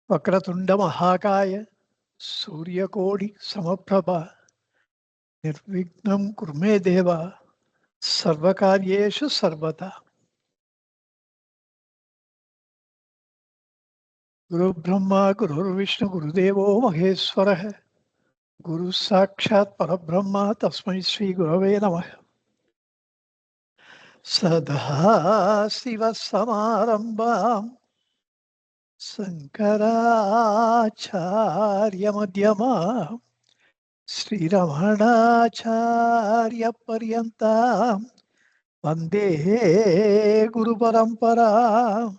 वक्रतुंड महाकाय सूर्यकोटि समप्रभा निर्विघ्नं कुरु मे देव सर्वकार्येषु सर्वदा। गुरुब्रह्मा गुरुर्विष्णु गुरुदेवो महेश्वरः गुरु साक्षात् परब्रह्म तस्मै श्री गुरवे नमः। सदाशिवसमारम्भां शङ्कराचार्यमध्यमाम् श्रीरमणाचार्यपर्यन्तां वन्दे गुरुपरम्पराम्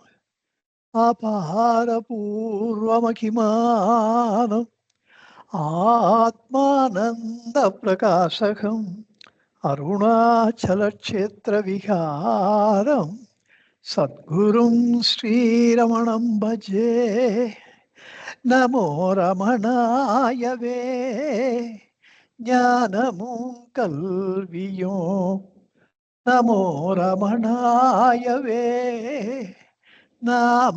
अपारपूर्वमखिमानम् आत्मानन्दप्रकाशकम् अरुणाचलक्षेत्रविहारं सद्गुरुं श्रीरमणं भजे। नमो रमणाय वे ज्ञानमुकल्वियो नमो रमणाय वे नामरीमन्दिरो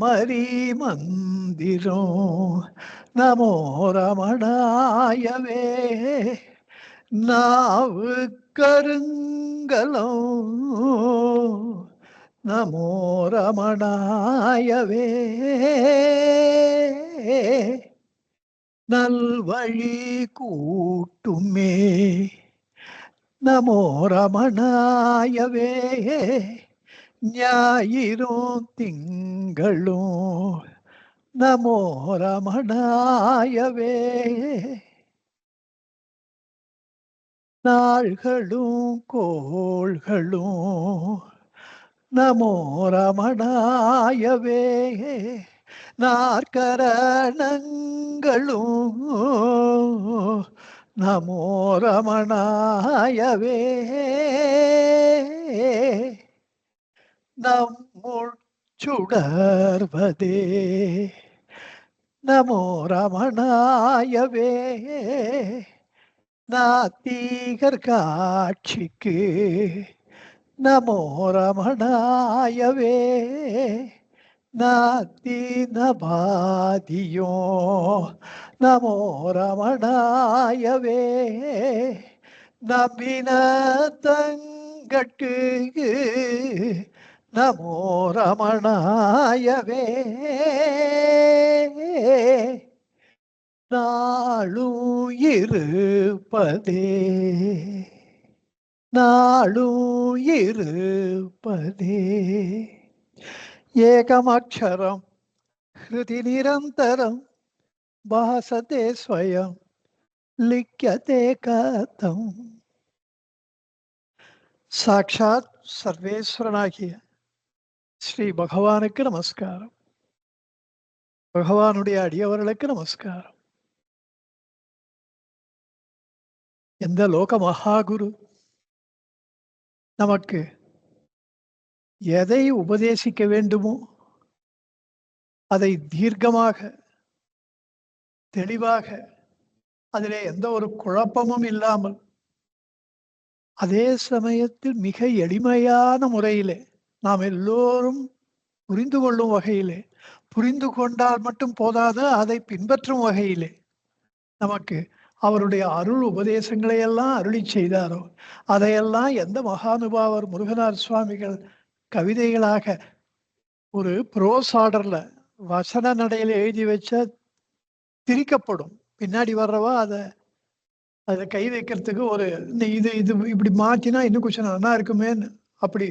नमो रमणाय वे नावुकरुङ्गलो नमो रमणाय वे நல்வழி கூட்டுமே நமோ ரமணாயவே ஞாயிறும் திங்களும் நமோ ரமணாயவே நாள்களும் கோள்களும் நமோ ரமணாயவே நாற்கரணங்களும் நமோ ரமணாயவே நம்முள் சுடர்வதே நமோ ரமணாயவே நாத்திகர் காட்சிக்கு நமோ ரமணாயவே நாத்தினபாதியோ நமோ ரமணாயவே நம்பின தங்கட்கு நமோ ரமணாயவே நாளும் இருப்பதே நாளும் இருப்பதே ஏகமக்ஷரம் ஹிருதி நிரந்தரம் பாசதே ஸ்வயம் லிக்யதே கதம். சாட்சாத் சர்வேஸ்வரனாகிய ஸ்ரீ பகவானுக்கு நமஸ்காரம். பகவானுடைய அடியவர்களுக்கு நமஸ்காரம். எந்த லோக மகாகுரு நமக்கு எதை உபதேசிக்க வேண்டுமோ அதை தீர்க்கமாக தெளிவாக அதிலே எந்த ஒரு குழப்பமும் இல்லாமல் அதே சமயத்தில் மிக எளிமையான முறையிலே நாம் எல்லோரும் புரிந்து கொள்ளும் வகையிலே, புரிந்து கொண்டால் மட்டும் போதாது அதை பின்பற்றும் வகையிலே நமக்கு அவருடைய அருள் உபதேசங்களை எல்லாம் அருளி செய்தாரோ அதையெல்லாம் எந்த மகானுபாவர் முருகனார் சுவாமிகள் கவிதைகளாக ஒரு ப்ரோஸ் ஆர்டர்ல வசன நடையில எழுதி வச்ச திரிக்கப்படும். பின்னாடி வர்றவா அதை கை வைக்கிறதுக்கு ஒரு இது இது இப்படி மாற்றினா இன்னும் கொஞ்சம் நல்லா இருக்குமேன்னு அப்படி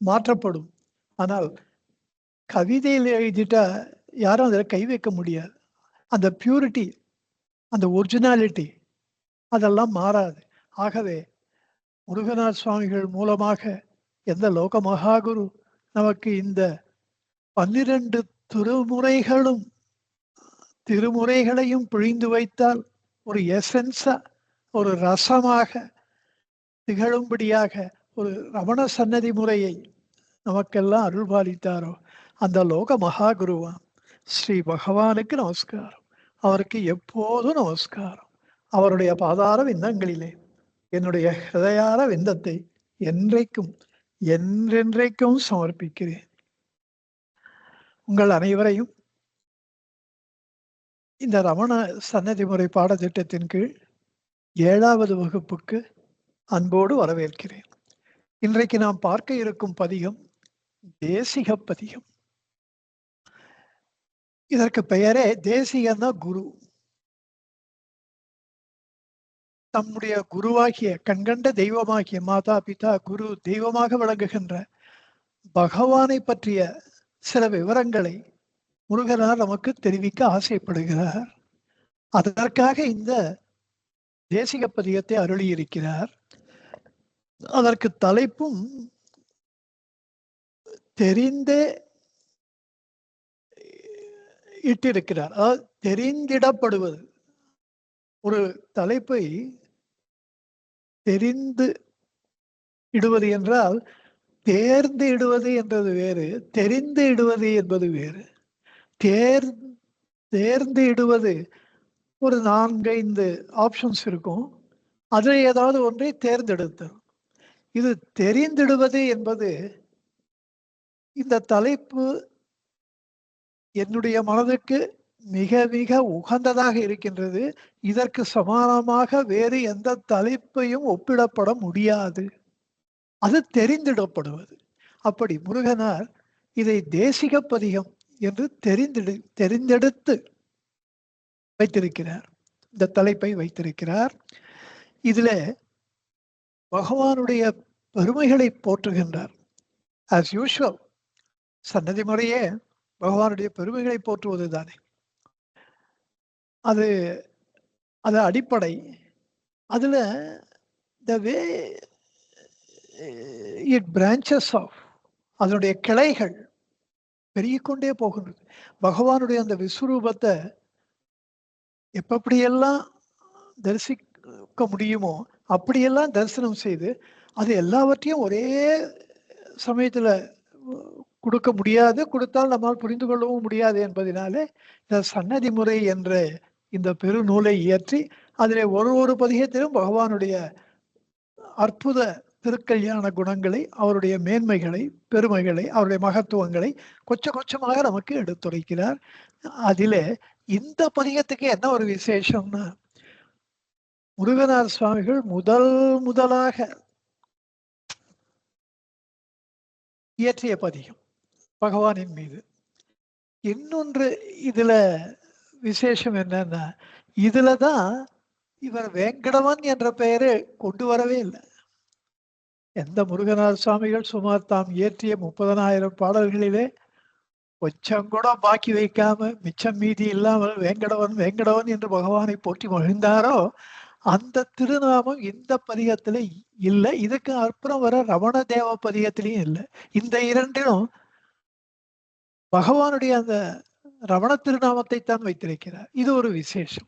மாற்றப்படும். ஆனால் கவிதையில் எழுதிட்டா யாரும் அதில் கை வைக்க முடியாது. அந்த பியூரிட்டி, அந்த ஒரிஜினாலிட்டி அதெல்லாம் மாறாது. ஆகவே முருகனார் சுவாமிகள் மூலமாக எந்த லோக மகாகுரு நமக்கு இந்த 12 திருமுறைகளையும் பிழிந்து வைத்தால் ஒரு எசன்ஸா, ஒரு ரசமாக திகழும்படியாக ஒரு ரமண சன்னதி முறையை நமக்கெல்லாம் அருள்பாலித்தாரோ அந்த லோக மகாகுருவான் ஸ்ரீ பகவானுக்கு நமஸ்காரம். அவருக்கு எப்போதும் நமஸ்காரம். அவருடைய பாதார விந்தங்களிலே என்னுடைய ஹிருதயார விந்தத்தை என்றைக்கும் என்றென்றைக்கும் சமர்ப்பிக்கிறேன். உங்கள் அனைவரையும் இந்த ரமண சன்னதி முறை பாடத்திட்டத்தின் கீழ் 7வது வகுப்புக்கு அன்போடு வரவேற்கிறேன். இன்றைக்கு நாம் பார்க்க இருக்கும் பதிகம் தேசிக பதிகம். இதற்கு பெயரே தேசிகன்னா குரு. நம்முடைய குருவாகிய கண்கண்ட தெய்வமாகிய மாதா பிதா குரு தெய்வமாக விளங்குகின்ற பகவானை பற்றிய சில விவரங்களை முருகனார் நமக்கு தெரிவிக்க ஆசைப்படுகிறார். அதற்காக இந்த தேசிக பதிகத்தை அருளியிருக்கிறார். அதற்கு தலைப்பும் தெரிந்தே இட்டிருக்கிறார். அதாவது தெரிந்திடப்படுவது. ஒரு தலைப்பை தெரிந்து இடுவது என்றால் தேர்ந்து இடுவது என்பது வேறு, தெரிந்து இடுவது என்பது வேறு. தேர்ந்து இடுவது ஒரு 4-5 ஆப்ஷன்ஸ் இருக்கும். அதில் ஏதாவது ஒன்றை தேர்ந்தெடுத்தல். இது தெரிந்திடுவது என்பது இந்த தலைப்பு என்னுடைய மனதுக்கு மிக மிக உகந்ததாக இருக்கின்றது. இதற்கு சமானமாக வேறு எந்த தலைப்பையும் ஒப்பிடப்பட முடியாது. அது தெரிந்திடப்படுவது. அப்படி முருகனார் இதை தேசிக பதிகம் என்று தெரிந்தெடுத்து வைத்திருக்கிறார். இந்த தலைப்பை வைத்திருக்கிறார். இதுல பகவானுடைய பெருமைகளை போற்றுகின்றார். ஆஸ் யூஷுவல் சன்னதி முறையே பகவானுடைய பெருமைகளை போற்றுவது தானே. அது அடிப்படை. அதுல the way it branches off, அதனுடைய கிளைகள் பெருகிக்கொண்டே போகின்றது. பகவானுடைய அந்த விஸ்வரூபத்தை எப்படியெல்லாம் தரிசிக்க முடியுமோ அப்படியெல்லாம் தரிசனம் செய்து அது எல்லாவற்றையும் ஒரே சமயத்துல கொடுக்க முடியாது, கொடுத்தால் நம்மால் புரிந்து கொள்ளவும் முடியாது என்பதனாலே இந்த சன்னதி முறை என்ற இந்த பெருநூலை இயற்றி அதிலே ஒரு பதிகத்திலும் பகவானுடைய அற்புத திருக்கல்யாண குணங்களை, அவருடைய மேன்மைகளை, பெருமைகளை, அவருடைய மகத்துவங்களை கொஞ்சமாக நமக்கு எடுத்துரைக்கிறார். அதிலே இந்த பதிகத்துக்கு என்ன ஒரு விசேஷம்னா, முருகனார் சுவாமிகள் முதலாக இயற்றிய பதிகம் பகவானின் மீது. இன்னொன்று இதுல விசேஷம் என்னன்னா, இதுலதான் இவர் வேங்கடவன் என்ற பெயரை கொண்டு வரவே இல்லை. எந்த முருகனார் சுவாமிகள் சுமார் தாம் இயற்றிய 30,000 பாடல்களிலே கொஞ்சம் கூட பாக்கி வைக்காம மிச்சம் மீதி இல்லாமல் வேங்கடவன் என்று பகவானை போற்றி மகிழ்ந்தாரோ அந்த திருநாமம் இந்த பதிகத்துல இல்லை. இதுக்கு அப்புறம் வர ரமண தேவ பதிகத்திலையும் இல்லை. இந்த இரண்டிலும் பகவானுடைய அந்த ரமண திருநாமத்தை தான் வைத்திருக்கிறார். இது ஒரு விசேஷம்.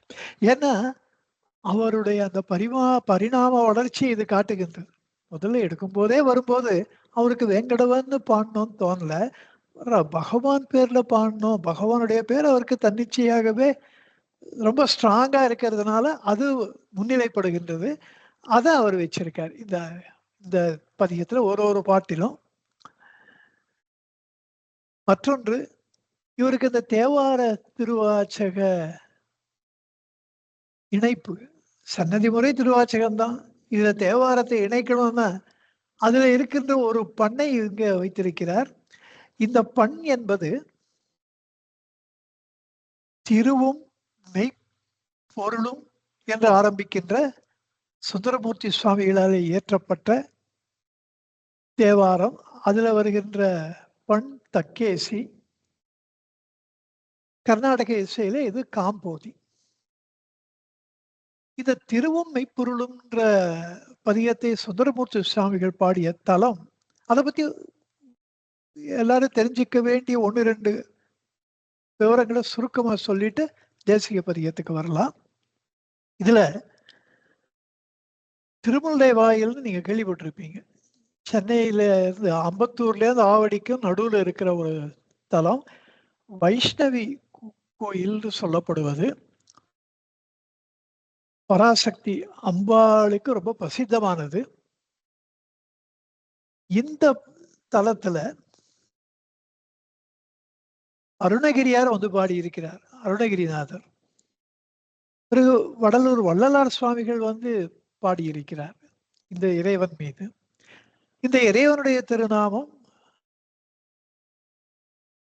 ஏன்னா அவருடைய அந்த பரிணாம வளர்ச்சி இது காட்டுகின்றது. முதல்ல எடுக்கும் போதே வரும்போது அவருக்கு வேங்கடவன் பாடணும்னு தோணல, பகவான் பேர்ல பாடணும். பகவானுடைய பேர் அவருக்கு தன்னிச்சையாகவே ரொம்ப ஸ்ட்ராங்கா இருக்கிறதுனால அது முன்னிலைப்படுகின்றது. அதை அவர் வச்சிருக்கார் இந்த பதிகத்துல ஒரு பாட்டிலும். மற்றொன்று, இவருக்கு இந்த தேவார திருவாச்சக இணைப்பு, சன்னதி முறை திருவாச்சகம்தான், இதுல தேவாரத்தை இணைக்கணும்னா அதுல இருக்கின்ற ஒரு பண்ணை இங்க வைத்திருக்கிறார். இந்த பண் என்பது திருவும் மெய்ப்பொருளும் என்று ஆரம்பிக்கின்ற சுந்தரமூர்த்தி சுவாமிகளால் இயற்றப்பட்ட தேவாரம். அதுல வருகின்ற பண் தக்கேசி. கர்நாடக இசையில இது காம்போதி. இந்த திருவும் மெய்ப்பொருளும்ன்ற பதிகத்தை சுந்தரமூர்த்தி சுவாமிகள் பாடிய தலம், அதை பத்தி எல்லாரும் தெரிஞ்சிக்க வேண்டிய 1-2 விவரங்களை சுருக்கமா சொல்லிட்டு தேசிக பதிகத்துக்கு வரலாம். இதுல திருமுல்லை வாயில்னு நீங்க கேள்விப்பட்டிருப்பீங்க. சென்னையில இருந்து அம்பத்தூர்ல இருந்து ஆவடிக்கும் நடுவுல இருக்கிற ஒரு தலம். வைஷ்ணவி கோயில் சொல்லப்படுவது. பராசக்தி அம்பாளுக்கு ரொம்ப பிரசித்தமானது. இந்த தலத்துல அருணகிரியார் வந்து பாடி இருக்கிறார். அருணகிரிநாதர் பிறகு வடலூர் வள்ளலார் சுவாமிகள் வந்து பாடியிருக்கிறார் இந்த இறைவன் மீது. இந்த இறைவனுடைய திருநாமம்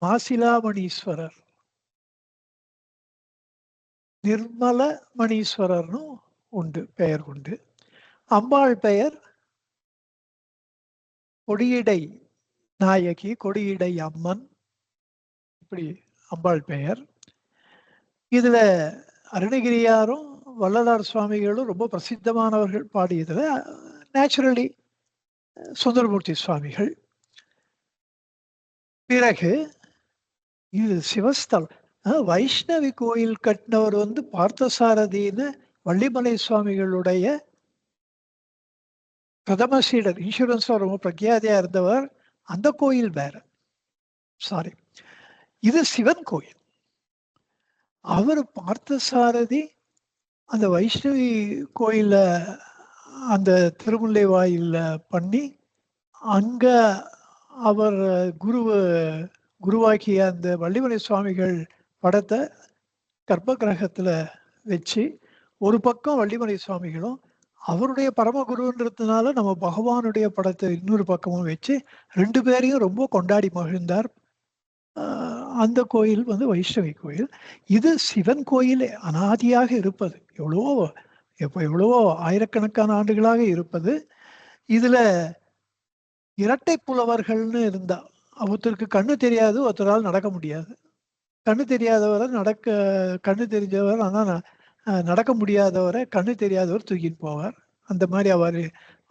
மாசிலாமணீஸ்வரர், நிர்மல மணீஸ்வரர்னு உண்டு, பெயர் உண்டு. அம்பாள் பெயர் கொடியடை நாயகி, கொடியடை அம்மன், இப்படி அம்பாள் பெயர். இதுல அருணகிரியாரும் வள்ளலார் சுவாமிகளும் ரொம்ப பிரசித்தமானவர்கள் பாடியதுல நேச்சுரலி சுந்தரமூர்த்தி சுவாமிகள். பிறகு இது சிவஸ்தலம். வைஷ்ணவி கோயில் கட்டினவர் வந்து பார்த்தசாரதின்னு வள்ளிமலை சுவாமிகளுடைய பிரதம சீடர், இன்சூரன்ஸ்ல ரொம்ப பிரக்யாதியா இருந்தவர். அந்த கோயில் வேற, சாரி, இது சிவன் கோயில். அவர் பார்த்தசாரதி அந்த வைஷ்ணவி கோயில அந்த திருமுல்லை வாயில பண்ணி அங்க அவர் குருவாக்கிய அந்த வள்ளிமலை சுவாமிகள் படத்தை கர்ப்ப கிரகத்துல வச்சு, ஒரு பக்கம் வள்ளிமலை சுவாமிகளும் அவருடைய பரமகுருன்றதுனால நம்ம பகவானுடைய படத்தை இன்னொரு பக்கமும் வச்சு 2 பேரையும் ரொம்ப கொண்டாடி மகிழ்ந்தார். அந்த கோயில் வந்து வைஷ்ணவி கோயில். இது சிவன் கோயில் அனாதியாக இருப்பது, எவ்வளவோ ஆயிரக்கணக்கான ஆண்டுகளாக இருப்பது. இதுல இரட்டை புலவர்கள்னு இருந்தா, ஒருத்தருக்கு கண்ணு தெரியாது, ஒருத்தரால் நடக்க முடியாது. கண்ணு தெரியாதவரை கண்ணு தெரிஞ்சவர் ஆனால் நடக்க முடியாதவரை கண்ணு தெரியாதவர் தூக்கிட்டு போவார். அந்த மாதிரி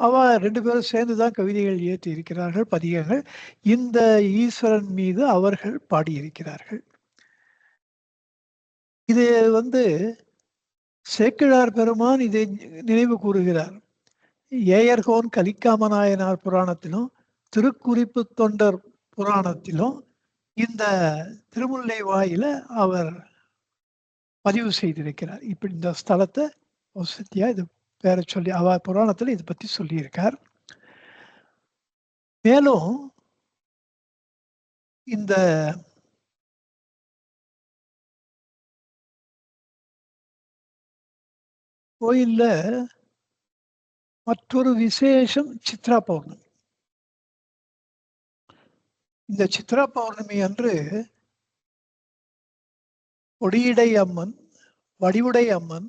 அவ 2 பேரும் சேர்ந்துதான் கவிதைகள் இயற்றி இருக்கிறார்கள், பதிகங்கள். இந்த ஈஸ்வரன் மீது அவர்கள் பாடியிருக்கிறார்கள். இது வந்து சேக்கிழார் பெருமான் இதை நினைவு கூறுகிறார். ஏயர்கோன் கலிக்காமநாயனார் புராணத்திலும் திருக்குறிப்பு தொண்டர் புராணத்திலும் இந்த திருமுல்லை வாயில அவர் பதிவு செய்திருக்கிறார். இப்படி இந்த ஸ்தலத்தை வசதியா இது பேர சொல்லி அவ புராணத்துல இதை பத்தி சொல்லியிருக்கார். மேலும் இந்த கோயில்ல மற்றொரு விசேஷம் சித்ரா பௌர்ணமி. இந்த சித்ரா பௌர்ணமி அன்று கொடியடை அம்மன், வடிவுடை அம்மன்,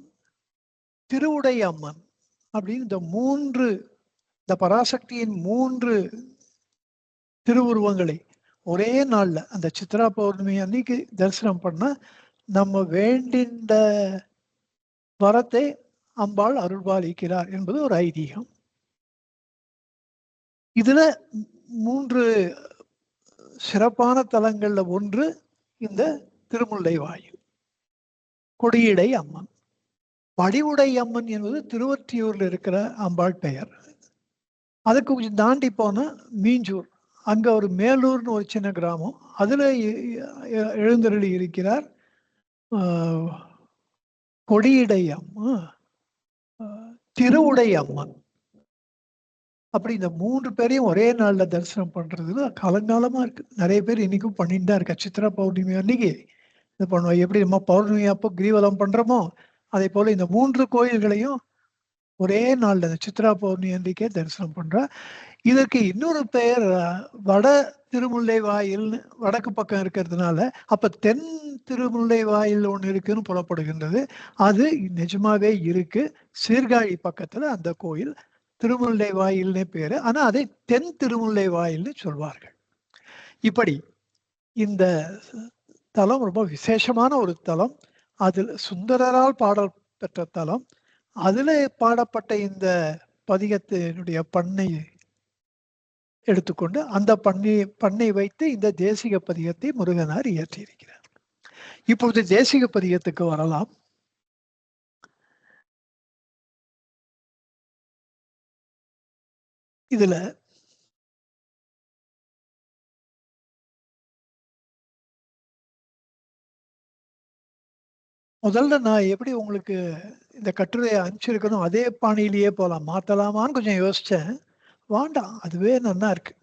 திருவுடை அம்மன் அப்படின்னு இந்த பராசக்தியின் 3 திருவுருவங்களை ஒரே நாள்ல அந்த சித்ரா பௌர்ணமி அன்னைக்கு தரிசனம் பண்ணா நம்ம வேண்டின்ற வரத்தை அம்பாள் அருள்பாலிக்கிறார் என்பது ஒரு ஐதீகம். இதுல 3 சிறப்பான தலங்கள்ல ஒன்று இந்த திருமுல்லை வாயில் கொடியடை அம்மன். வடிவுடை அம்மன் என்பது திருவொற்றியூர்ல இருக்கிற அம்பாள் பெயர். அதுக்கு கொஞ்சம் தாண்டி போன மீஞ்சூர், அங்க ஒரு மேலூர்னு ஒரு சின்ன கிராமம், அதுல எழுந்தருளி இருக்கிறார் கொடியடை அம்மன், திருவுடை அம்மன். அப்படி இந்த 3 பேரையும் ஒரே நாள்ல தரிசனம் பண்றதுல காலங்காலமா இருக்கு. நிறைய பேர் இன்னைக்கும் பண்ணிட்டு தான் இருக்கா. சித்ரா பௌர்ணமி அன்னைக்கு இது பண்ணுவோம். எப்படி நம்ம பௌர்ணமி அப்போ கிரிவலம் பண்றோமோ அதே போல இந்த 3 கோயில்களையும் ஒரே நாள்ல இந்த சித்ரா பௌர்ணமி அன்றைக்கே தரிசனம் பண்ற. இதற்கு இன்னொரு பெயர் வட திருமுல்லை வாயில்னு வடக்கு பக்கம் இருக்கிறதுனால அப்ப தென் திருமுல்லை வாயில் ஒன்று இருக்குன்னு புலப்படுகின்றது. அது நிஜமாவே இருக்கு. சீர்காழி பக்கத்துல அந்த கோயில் திருமுல்லை வாயில்னே பேரு. ஆனா அதை தென் திருமுல்லை வாயில்னு சொல்வார்கள். இப்படி இந்த தலம் ரொம்ப விசேஷமான ஒரு தலம். அதில் சுந்தரரால் பாடல் பெற்ற தலம். அதுல பாடப்பட்ட இந்த பதிகத்தினுடைய பண்ணை எடுத்துக்கொண்டு அந்த பண்ணை வைத்து இந்த தேசிக பதிகத்தை முருகனார் இயற்றியிருக்கிறார். இப்பொழுது தேசிக பதிகத்துக்கு வரலாம். இதுல முதல்ல நான் எப்படி உங்களுக்கு இந்த கட்டுரையை அனுப்பிச்சிருக்கணும் அதே பாணியிலேயே போகலாம், மாத்தலாமான்னு கொஞ்சம் யோசிச்சேன். வேண்டாம், அதுவே நல்லா இருக்கு.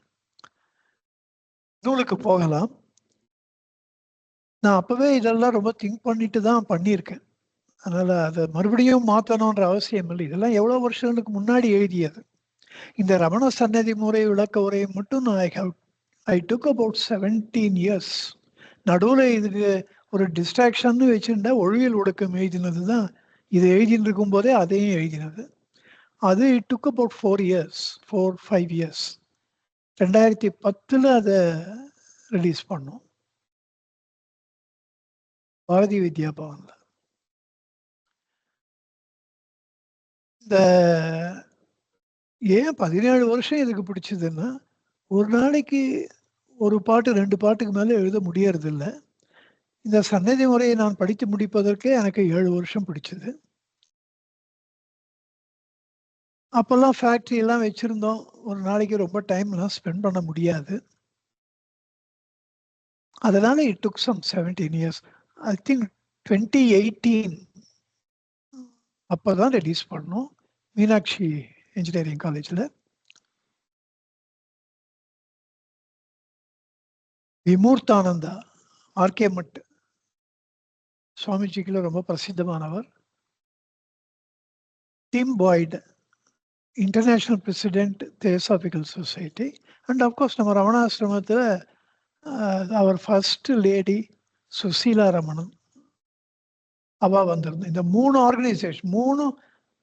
நூலுக்கு போகலாம். நான் அப்பவே இதெல்லாம் ரொம்ப திங்க் பண்ணிட்டு தான் பண்ணியிருக்கேன். அதனால அதை மறுபடியும் மாற்றணுன்ற அவசியம் இல்லை. இதெல்லாம் எவ்வளவு வருஷங்களுக்கு முன்னாடி எழுதியது. இந்த ரமண சன்னதி முறை விளக்க உரையை மட்டும் ஐ டுக் அபவுட் 17 இயர்ஸ். நடுவில் இதுக்கு ஒரு டிஸ்ட்ராக்ஷன் வச்சுருந்தா ஒழியல் ஒடுக்கம் எழுதினது தான். இது எழுதிட்டு இருக்கும் போதே அதையும் எழுதினது. அது it took about 4 years, 4-5 years. 2010 அதை ரிலீஸ் பண்ணோம் பாரதி வித்யா பவன்ல. இந்த ஏன் 17 வருஷம் இதுக்கு பிடிச்சதுன்னா, ஒரு நாளைக்கு ஒரு பாட்டு 2 பாட்டுக்கு மேலே எழுத முடியறது இல்லை. இந்த சன்னதி முறையை நான் படித்து முடிப்பதற்கே எனக்கு 7 வருஷம் பிடிச்சது. அப்போல்லாம் ஃபேக்ட்ரி எல்லாம் வச்சுருந்தோம். ஒரு நாளைக்கு ரொம்ப டைம்லாம் ஸ்பெண்ட் பண்ண முடியாது. அதனால it took some 17 years. I think 2018 அப்போ தான் ரிலீஸ் பண்ணோம் மீனாட்சி இன்ஜினியரிங் காலேஜில். விமூர்த்தானந்தா ஆர்கே மட் சுவாமிஜிக்குள்ள ரொம்ப பிரசித்தமானவர். Tim Boyd international president theosophical society. And of course நம்ம ரமணாசிரமத்தில் அவர் ஃபர்ஸ்ட் லேடி சுசீலா ரமணன் அவள் வந்திருந்தோம். இந்த 3 ஆர்கனைசேஷன், 3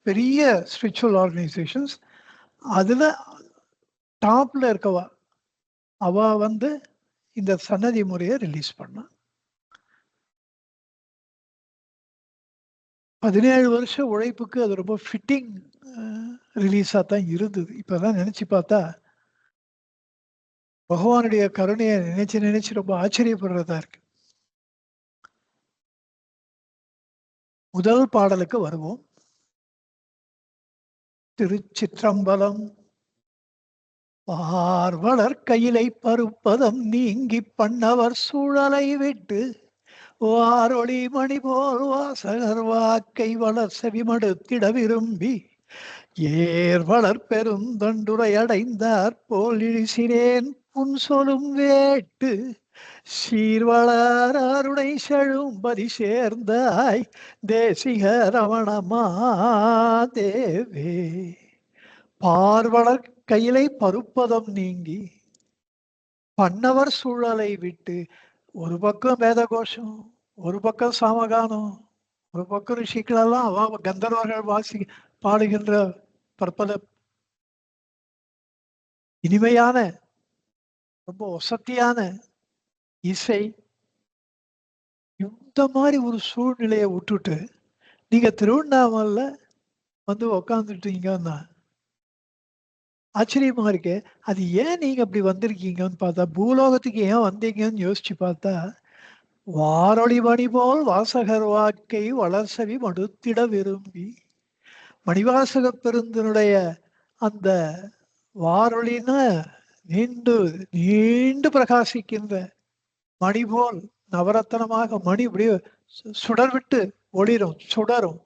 பெரிய ஸ்பிரிச்சுவல் ஆர்கனைசேஷன்ஸ், அதில் டாப்பில் இருக்கவா அவள் வந்து இந்த சன்னதி முறையை ரிலீஸ் பண்ண. 17 வருஷ உழைப்புக்கு அது ரொம்ப ஃபிட்டிங் ரிலீஸாக தான் இருந்தது. இப்போதான் நினச்சி பார்த்தா பகவானுடைய கருணையை நினைச்சு ரொம்ப ஆச்சரியப்படுறதா இருக்கு. முதல் பாடலுக்கு வருவோம். திருச்சிற்றம்பலம். பார்வளர் கையிலை பருப்பதம் நீங்கி பண்ணவர் சூழலை விட்டு வாரொளி மணி போல் வாசகர் வாக்கை வளர் செவிமடுத்திட விரும்பி ஏர் வளர் பெருந்தொண்டுரை அடைந்தார் போல் இழிசினேன் புன் சொலும் வேட்டு சீர்வளர் அருணை செழும்பதி சேர்ந்தாய் தேசிக ரமணமா தேவே. பார்வளர் கையிலை பருப்பதம் நீங்கி பண்ணவர் சூழலை விட்டு, ஒரு பக்கம் வேத கோஷம், ஒரு பக்கம் சாமகானம், ஒரு பக்கம் ரிஷிகளெல்லாம் அவ கந்தர்வர்கள் வாசி பாடுகின்ற பற்பல இனிமையான ரொம்ப வசதியான இசை. இந்த மாதிரி ஒரு சூழ்நிலையை விட்டுட்டு நீங்க திருவண்ணாமலைல வந்து உக்காந்துட்டீங்கன்னா ஆச்சரியமா இருக்கு. அது ஏன் நீங்க அப்படி வந்திருக்கீங்கன்னு பார்த்தா, பூலோகத்துக்கு ஏன் வந்தீங்கன்னு யோசிச்சு பார்த்தா, வாரொளி மணி போல் வாசகர் வாக்கை வளர்சவி மடுத்திட விரும்பி, மணிவாசக பெருந்தனுடைய அந்த வாரொளின்னு நீண்டு நீண்டு பிரகாசிக்கின்ற மணி போல் நவரத்தனமாக மணி இப்படியே சுடர் விட்டு ஒளிரும் சுடரும்.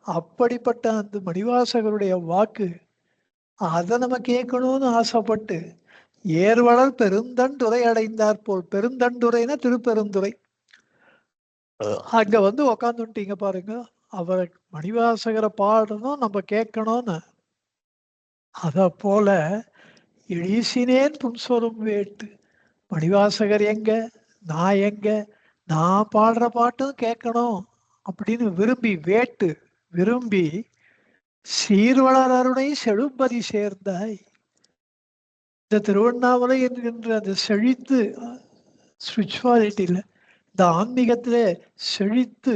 அப்படிப்பட்ட அந்த மணிவாசகருடைய வாக்கு அதை நம்ம கேட்கணும்னு ஆசைப்பட்டு ஏர்வளர் பெருந்தண்டுரை அடைந்தார் போல். பெருந்தண்டுரைனா திருப்பெருந்துறை. அங்க வந்து உக்காந்துட்டீங்க பாருங்க. அவரை மணிவாசகரை பாடணும், நம்ம கேட்கணும்னு. அத போல இழிசினேன் புன்சொரும் வேட்டு. மணிவாசகர் எங்க, நான் எங்க, நான் பாடுற பாட்டும் கேட்கணும் அப்படின்னு விரும்பி வேட்டு விரும்பி சீர்வளர் அருணை செழும்பதி சேர்ந்தாய். இந்த திருவண்ணாமலை என்கின்ற அந்த செழித்து ஸ்பிரிச்சுவாலிட்டியில, இந்த ஆன்மீகத்தில செழித்து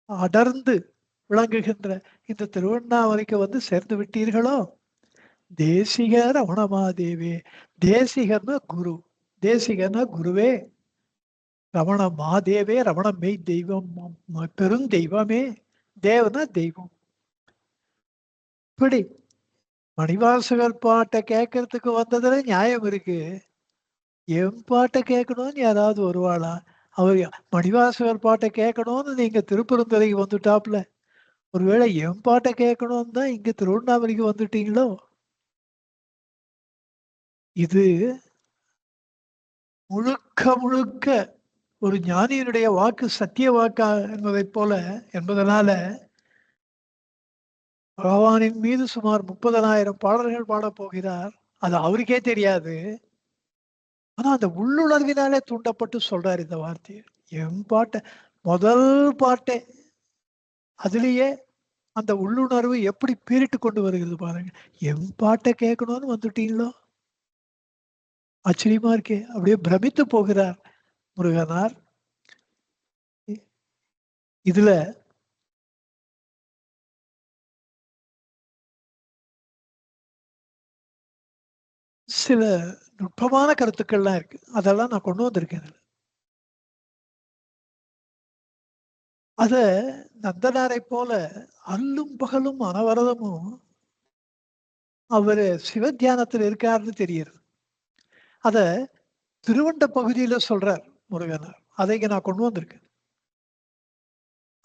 அடர்ந்து விளங்குகின்ற இந்த திருவண்ணாமலைக்கு வந்து சேர்ந்து விட்டீர்களோ. தேசிக ரமணமாதேவே. தேசிகன்னா குரு, தேசிகன்னா குருவே, ரமண மாதேவே ரமண மெய் தெய்வம், பெருந்தெய்வமே, தேவனா தெய்வம். இப்படி மணிவாசகர் பாட்டை கேட்கறதுக்கு வந்ததுல நியாயம் இருக்கு. என் பாட்டை கேட்கணும்னு யாராவது வருவாளா? அவர் மணிவாசகர் பாட்டை கேட்கணும்னு நீங்க திருப்பெருந்துறைக்கு வந்துட்டாப்ல, ஒருவேளை என் பாட்டை கேட்கணும்னு தான் இங்க திருவண்ணாமலைக்கு வந்துட்டீங்களோ? இது முழுக்க முழுக்க ஒரு ஞானியினுடைய வாக்கு சத்திய வாக்கா என்பதைப் போல என்பதனால பகவானின் மீது சுமார் 30,000 பாடல்கள் பாடப் போகிறார். அது அவருக்கே தெரியாது. ஆனா அந்த உள்ளுணர்வினாலே தூண்டப்பட்டு சொல்றாரு இந்த வார்த்தையை. என் பாட்டை முதல் பாட்டே அதுலயே அந்த உள்ளுணர்வு எப்படி பீறிட்டு கொண்டு வருகிறது பாருங்க. என் பாட்டை கேட்கணும்னு வந்துட்டீங்களோ, ஆச்சரியமா இருக்கே. அப்படியே பிரமித்து போகிறார் முருகனார். இதுல சில நுட்பமான கருத்துக்கள்லாம் இருக்கு. அதெல்லாம் நான் கொண்டு வந்திருக்கேன். அத நந்தனாரை போல அல்லும் பகலும் அனவரதமும் அவரு சிவத்தியானத்தில் இருக்காருன்னு தெரியுது. அத திருவண்ட பகுதியில சொல்றார் முருகனார். அதை இங்க நான் கொண்டு வந்திருக்கேன்.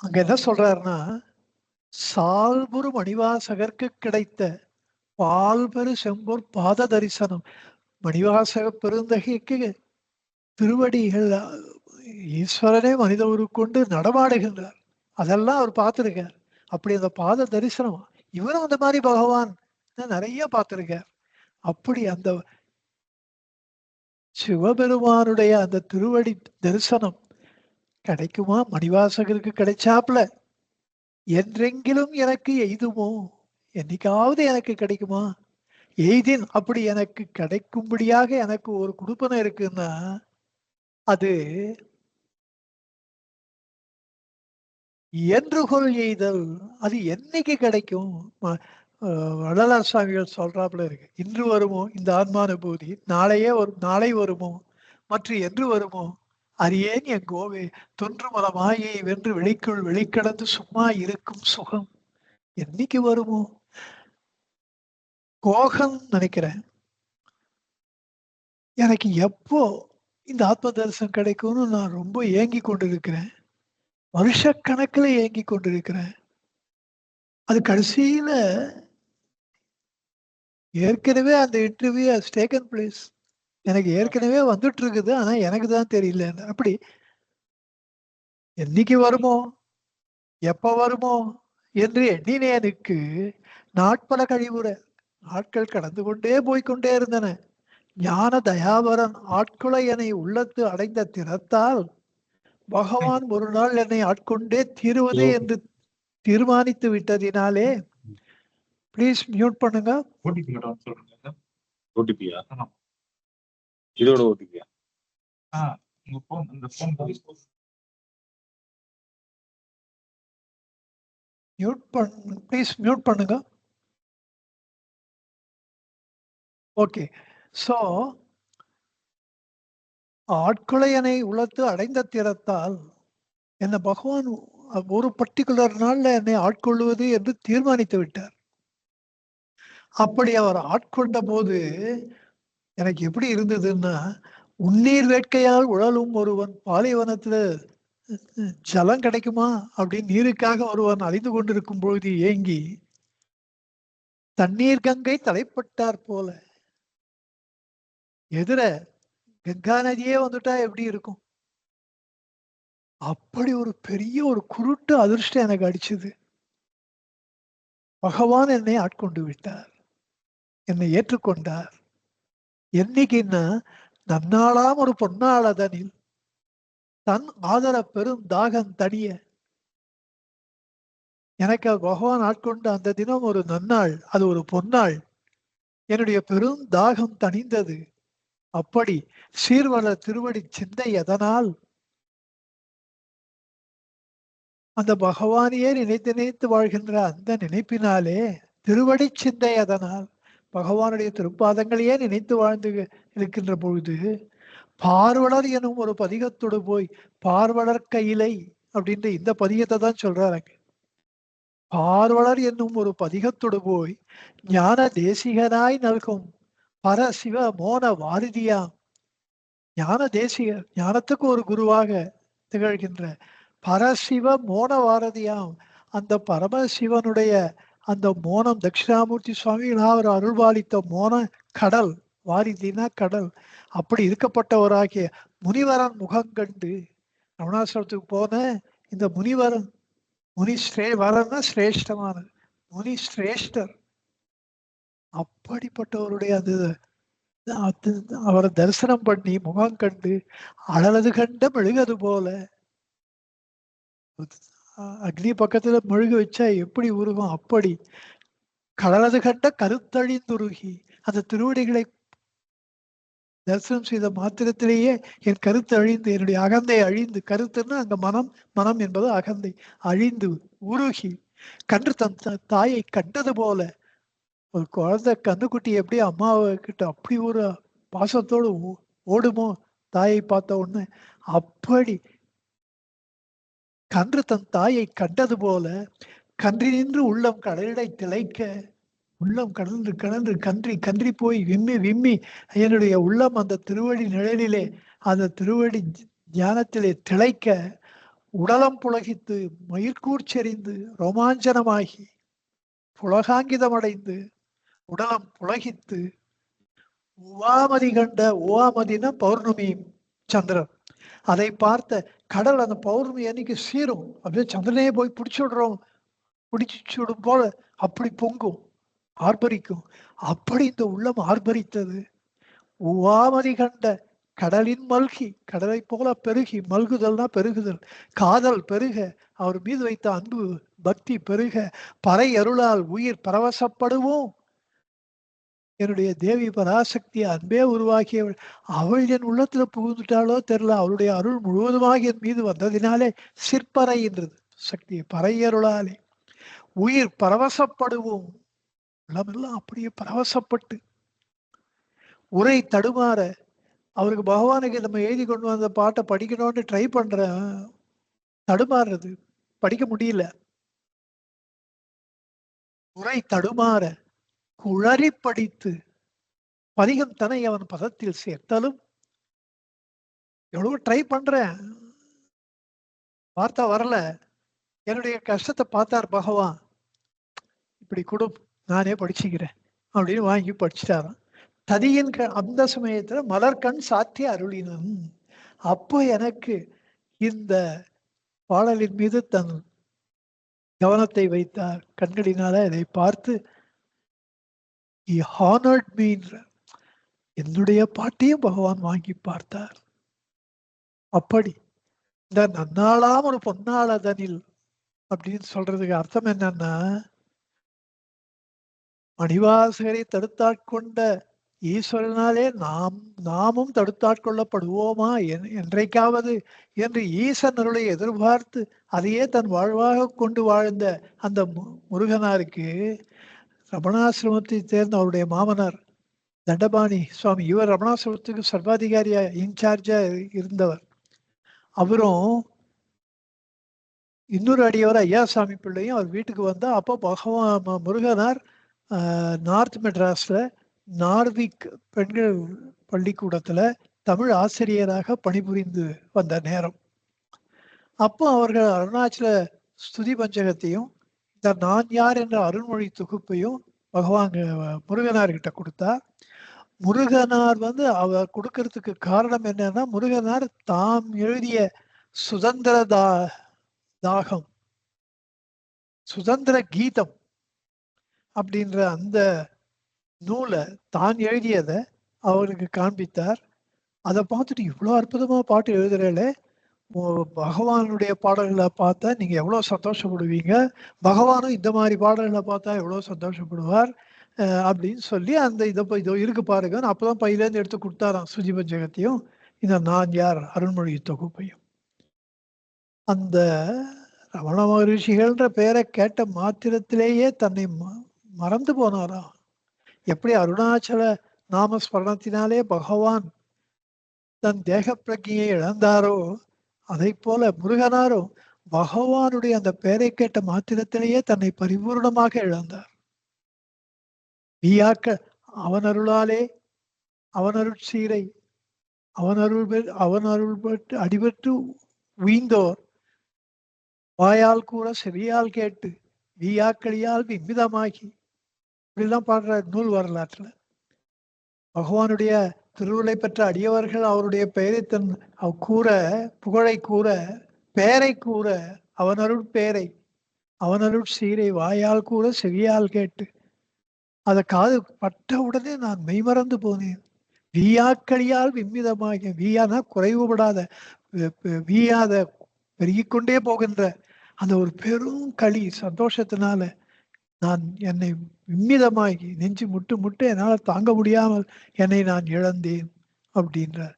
அங்க என்ன சொல்றாருன்னா, சால்புரு மணிவாசகர்க்கு கிடைத்த பால்பெரு செம்பொற் பாத தரிசனம். மணிவாசக பெருந்தகைக்கு திருவடிகள் ஈஸ்வரனே மனித உருக்கொண்டு நடமாடுகின்றார். அதெல்லாம் அவர் பார்த்திருக்கார். அப்படி அந்த பாத தரிசனம் இவரும் அந்த மாதிரி பகவான் நிறைய பார்த்திருக்கார். அப்படி அந்த சிவபெருமானுடைய அந்த திருவடி தரிசனம் கிடைக்குமா? மணிவாசகருக்கு கிடைச்சாப்ல என்றெங்கிலும் எனக்கு எய்துமோ, என்னைக்காவது எனக்கு கிடைக்குமா? எய்தின் அப்படி எனக்கு கிடைக்கும்படியாக எனக்கு ஒரு குடுப்பனை இருக்குன்னா அது என்றுகொள் எய்தல். அது என்னைக்கு கிடைக்கும்? வள்ளலார் சுவாமிகள் சொல்றாப்புல இருக்கு. இன்று வருமோ இந்த ஆன்மானுபூதி, நாளையே வரும், நாளை வருமோ, மற்ற என்று வருமோ அறியேன் என் கோவே, தொன்று மல மாயை வென்று வெளிக்குள் வெளிக்கடந்து சும்மா இருக்கும் சுகம் என்னைக்கு வருமோ? கோகம் நினைக்கிறேன். எனக்கு எப்போ இந்த ஆத்ம தரிசனம் கிடைக்கும்னு நான் ரொம்ப ஏங்கி கொண்டிருக்கிறேன். வருஷக்கணக்கில் ஏங்கி கொண்டிருக்கிறேன். அது கடைசியில ஏற்கனவே அந்த இன்டர்வியூ ஹஸ் டேக்கன் பிளேஸ். எனக்கு ஏற்கனவே வந்துட்டு இருக்குது. ஆனா எனக்கு தான் தெரியல. அப்படி என்னைக்கு வருமோ, எப்ப வருமோ என்று எண்ணினேனுக்கு நாட்பல கழிவுற. நாட்கள் கடந்து கொண்டே போய்கொண்டே இருந்தன. ஞான தயாபரன் ஆட்குளை என்னை உள்ளத்து அடைந்த திறத்தால் பகவான் ஒரு நாள் என்னை ஆட்கொண்டே தீருவதே என்று தீர்மானித்து விட்டதினாலே. ப்ளீஸ் மியூட் பண்ணுங்க. இதோட ஓடிபியா? உங்க போன், இந்த போன் மியூட் பண்ணு, ப்ளீஸ் மியூட் பண்ணுங்க. ஓகே. சோ ஆட்கொலையனை உளத்து அடைந்த திறத்தால் என்ன பகவான் ஒரு பர்டிகுலர் நாள்ல என்னை ஆட்கொள்வது என்று தீர்மானித்து விட்டார். அப்படி அவர் ஆட்கொண்ட போது எனக்கு எப்படி இருந்ததுன்னா, உன்னீர் வேட்கையால் உழலும் ஒருவன் பாலைவனத்துல ஜலம் கிடைக்குமா அப்படின்னு நீருக்காக ஒருவன் அழிந்து கொண்டிருக்கும் பொழுது ஏங்கி தண்ணீர் கங்கை தலைப்பட்டார் போல எதிர கங்கா நதியே வந்துட்டா எப்படி இருக்கும்? அப்படி ஒரு பெரிய ஒரு குருட்டு அதிர்ஷ்டம் எனக்கு அடிச்சது. பகவான் என்னை ஆட்கொண்டு விட்டார், என்னை ஏற்றுக்கொண்டார். என்னைக்குன்னா, நன்னாளாம் ஒரு பொன்னாளதனில் தன் ஆதர பெரும் தாகம் தனிய. எனக்கு பகவான் ஆட்கொண்ட அந்த தினம் ஒரு நன்னாள், அது ஒரு பொன்னாள். என்னுடைய பெரும் தாகம் தணிந்தது. அப்படி சீர்வள திருவடி சிந்தை எதனால் அந்த பகவானையே நினைத்து நினைத்து வாழ்கின்ற அந்த நினைப்பினாலே, திருவடி சிந்தை அதனால் பகவானுடைய திருப்பாதங்களையே நினைத்து வாழ்ந்து இருக்கின்ற பொழுது பார்வலர் எனும் ஒரு பதிகத்தோடு போய் பார்வலர் கையிலை அப்படின்ற இந்த பதிகத்தை தான் சொல்றாங்க. பார்வலர் என்னும் ஒரு பதிகத்தோடு போய் ஞான தேசிகனாய் நல்கும் பரசிவ மோன வாரிதியாம். ஞான தேசிகர், ஞானத்துக்கு ஒரு குருவாக திகழ்கின்ற பரசிவ மோன வாரதியாம் அந்த பரமசிவனுடைய அந்த மோனம் தட்சிணாமூர்த்தி சுவாமிகளா அவர் அருள்பாலித்த மோன கடல், வாரிதினா கடல், அப்படி இருக்கப்பட்டவராகிய முனிவரன் முகங்கண்டு ரமணாசிரமத்துக்கு போன இந்த முனிவரன், வரன்னா சிரேஷ்டமானது, முனி சிரேஷ்டர். அப்படிப்பட்டவருடைய அது அவரை தரிசனம் பண்ணி முகம் கண்டு அழலது கண்ட மெழுகது போல, அக்னி பக்கத்துல மெழுகு வச்சா எப்படி உருகும் அப்படி கடலது கண்ட கருத்தழிந்துருகி அந்த திருவடிகளை தரிசனம் செய்த மாத்திரத்திலேயே என் கருத்து அழிந்து, என்னுடைய அகந்தை அழிந்து, கருத்துன்னா அங்க மனம், மனம் என்பது அகந்தை, அழிந்து உருகி கன்று தன் தாயை கண்டது போல. ஒரு குழந்தை கண்ணுக்குட்டி எப்படி அம்மாவை கிட்ட அப்படி ஒரு பாசத்தோடு ஓடுமோ தாயை பார்த்த உடனே, அப்படி கன்று தன் தாயை கண்டது போல கன்றினின்று உள்ளம் கடலிடை திளைக்க, உள்ளம் கடந்து கடந்து கன்றி போய் விம்மி விம்மி என்னுடைய உள்ளம் அந்த திருவடி நிழலிலே, அந்த திருவடி தியானத்திலே திளைக்க, உடலம் புலகித்து மயிர்கூர்ச்செறிந்து ரோமாஞ்சனமாகி புலகாங்கிதமடைந்து உடலம் புலகித்து உவாமதி கண்ட, உவாமதினா பௌர்ணமி சந்திரன், அதை பார்த்த கடல் அந்த பௌர்ணமி அன்னைக்கு சீரும், அப்படியே சந்திரனையே போய் பிடிச்சுடும் போல அப்படி பொங்கும், ஆர்ப்பரிக்கும். அப்படி இந்த உள்ளம் ஆர்ப்பரித்தது. உவாமதி கண்ட கடலின் மல்கி, கடலை போல பெருகி, மல்குதல்னா பெருகுதல், காதல் பெருக, அவர் மீது வைத்த அன்பு பக்தி பெருக, பறை அருளால் உயிர் பரவசப்படுவோம். என்னுடைய தேவி பராசக்தி அன்பே உருவாக்கியவள், அவள் என் உள்ளத்துல புகுந்துட்டாலோ தெரியல, அவளுடைய அருள் முழுவதுமாக என் மீது வந்ததினாலே சிற்பறை என்றது சக்தி, பறை அருளாலே உயிர் பரவசப்படுவோம். உள்ளமெல்லாம் அப்படியே பரவசப்பட்டு உரை தடுமாற, அவருக்கு பகவானுக்கு நம்ம எழுதி கொண்டு வந்த பாட்டை படிக்கணும்னு ட்ரை பண்றேன், தடுமாறுறது, படிக்க முடியல. உரை தடுமாற குழறி படித்து பதிகம் தனை அவன் பதத்தில் சேர்த்தாலும் எவ்வளவு ட்ரை பண்றேன், வார்த்தை வரல. என்னுடைய கஷ்டத்தை பார்த்தார் பகவான், இப்படி கொடு நானே படிச்சுக்கிறேன் அப்படின்னு வாங்கி படிச்சுட்டாராம். ததியின் அந்த சமயத்துல மலர்கண் சாத்தி அருளினன். அப்போ எனக்கு இந்த பாடலின் மீது தன் கவனத்தை வைத்தார், கண்களினால இதை பார்த்து என்னுடைய பாட்டையும் பகவான் வாங்கி பார்த்தார். அப்படி இந்த நன்னாளாம் ஒரு பொன்னாளதனில் அப்படின்னு சொல்றதுக்கு அர்த்தம் என்னன்னா, மணிவாசகரை தடுத்தாட்கொண்ட ஈஸ்வரனாலே நாமும் தடுத்தாட்கொள்ளப்படுவோமா என்றைக்காவது என்று ஈசனருளை எதிர்பார்த்து அதையே தன் வாழ்வாக கொண்டு வாழ்ந்த அந்த முருகனாருக்கு ரமணாசிரமத்தை சேர்ந்த அவருடைய மாமனார் தண்டபாணி சுவாமி, இவர் ரமணாசிரமத்துக்கு சர்வாதிகாரியா இன்சார்ஜா இருந்தவர். அவரும் இன்னொரு அடியவர் ஐயாசாமி பிள்ளையும் அவர் வீட்டுக்கு வந்தா, அப்போ பகவான் முருகனார் நார்த் மெட்ராஸ்ல நார்விக் பெண்கள் பள்ளிக்கூடத்துல தமிழ் ஆசிரியராக பணிபுரிந்து வந்த நேரம். அப்போ அவர்கள் அருணாச்சல ஸ்துதி பஞ்சகத்தையும் இந்த நான் யார் என்ற அருள்மொழி தொகுப்பையும் பகவான் முருகனார்கிட்ட கொடுத்தா. முருகனார் அவர் கொடுக்கறதுக்கு காரணம் என்னன்னா, முருகனார் தாம் எழுதிய சுதந்திர தாகம், சுதந்திர கீதம் அப்படின்ற அந்த நூலை தான் எழுதியதை அவருக்கு காண்பித்தார். அதை பார்த்துட்டு இவ்வளோ அற்புதமா பாட்டு எழுதுறேல, பகவானுடைய பாடல்களை பார்த்தா நீங்க எவ்வளவு சந்தோஷப்படுவீங்க, பகவானும் இந்த மாதிரி பாடல்களை பார்த்தா எவ்வளவு சந்தோஷப்படுவார் அப்படின்னு சொல்லி அந்த இதோ இருக்கு பாருங்க. அப்பதான் பையிலேருந்து எடுத்து கொடுத்தாராம் சுஜி பஞ்சகத்தையும் இந்த நான் யார் அருள்மொழி தொகுப்பையும். அந்த ரமண மகரிஷிகள்ன்ற பெயரை கேட்ட மாத்திரத்திலேயே தன்னை மறந்து போனாரா. எப்படி அருணாச்சல நாமஸ்மரணத்தினாலே பகவான் தன் தேக பிரஜையை இழந்தாரோ, அதை போல முருகனாரும் பகவானுடைய அந்த பெயரை கேட்ட மாத்திரத்திலேயே தன்னை பரிபூர்ணமாக இழந்தார். நீயாக்க அவன் அருளாலே அவன் அருட்சீரை அவன் அருள் பெற்று அடிபட்டு உய்ந்தோர் வாயால் கூற செவியால் கேட்டு வீயாக்களியால் விம்மிதமாகி, இப்படிலாம் பாடுற நூல் வரலாற்றுல பகவானுடைய திருவுருளை பெற்ற அடியவர்கள் அவருடைய பெயரை கூற, புகழை கூற, பெயரை கூற, அவனருள் பேரை, அவனருள் சீரை வாயால் கூற செவியால் கேட்டு அதை காது பட்ட உடனே நான் மெய்மறந்து போனேன். வீயாக்களியால் விம்மிதமாக, வீயானா குறைவுபடாத, வீயாத பெருகிக்கொண்டே போகின்ற அந்த ஒரு பெரும் களி சந்தோஷத்தினால நான் என்னை விம்மிதமாகி நெஞ்சு முட்டு முட்டு என்னால் தாங்க முடியாமல் என்னை நான் இழந்தேன் அப்படின்றார்.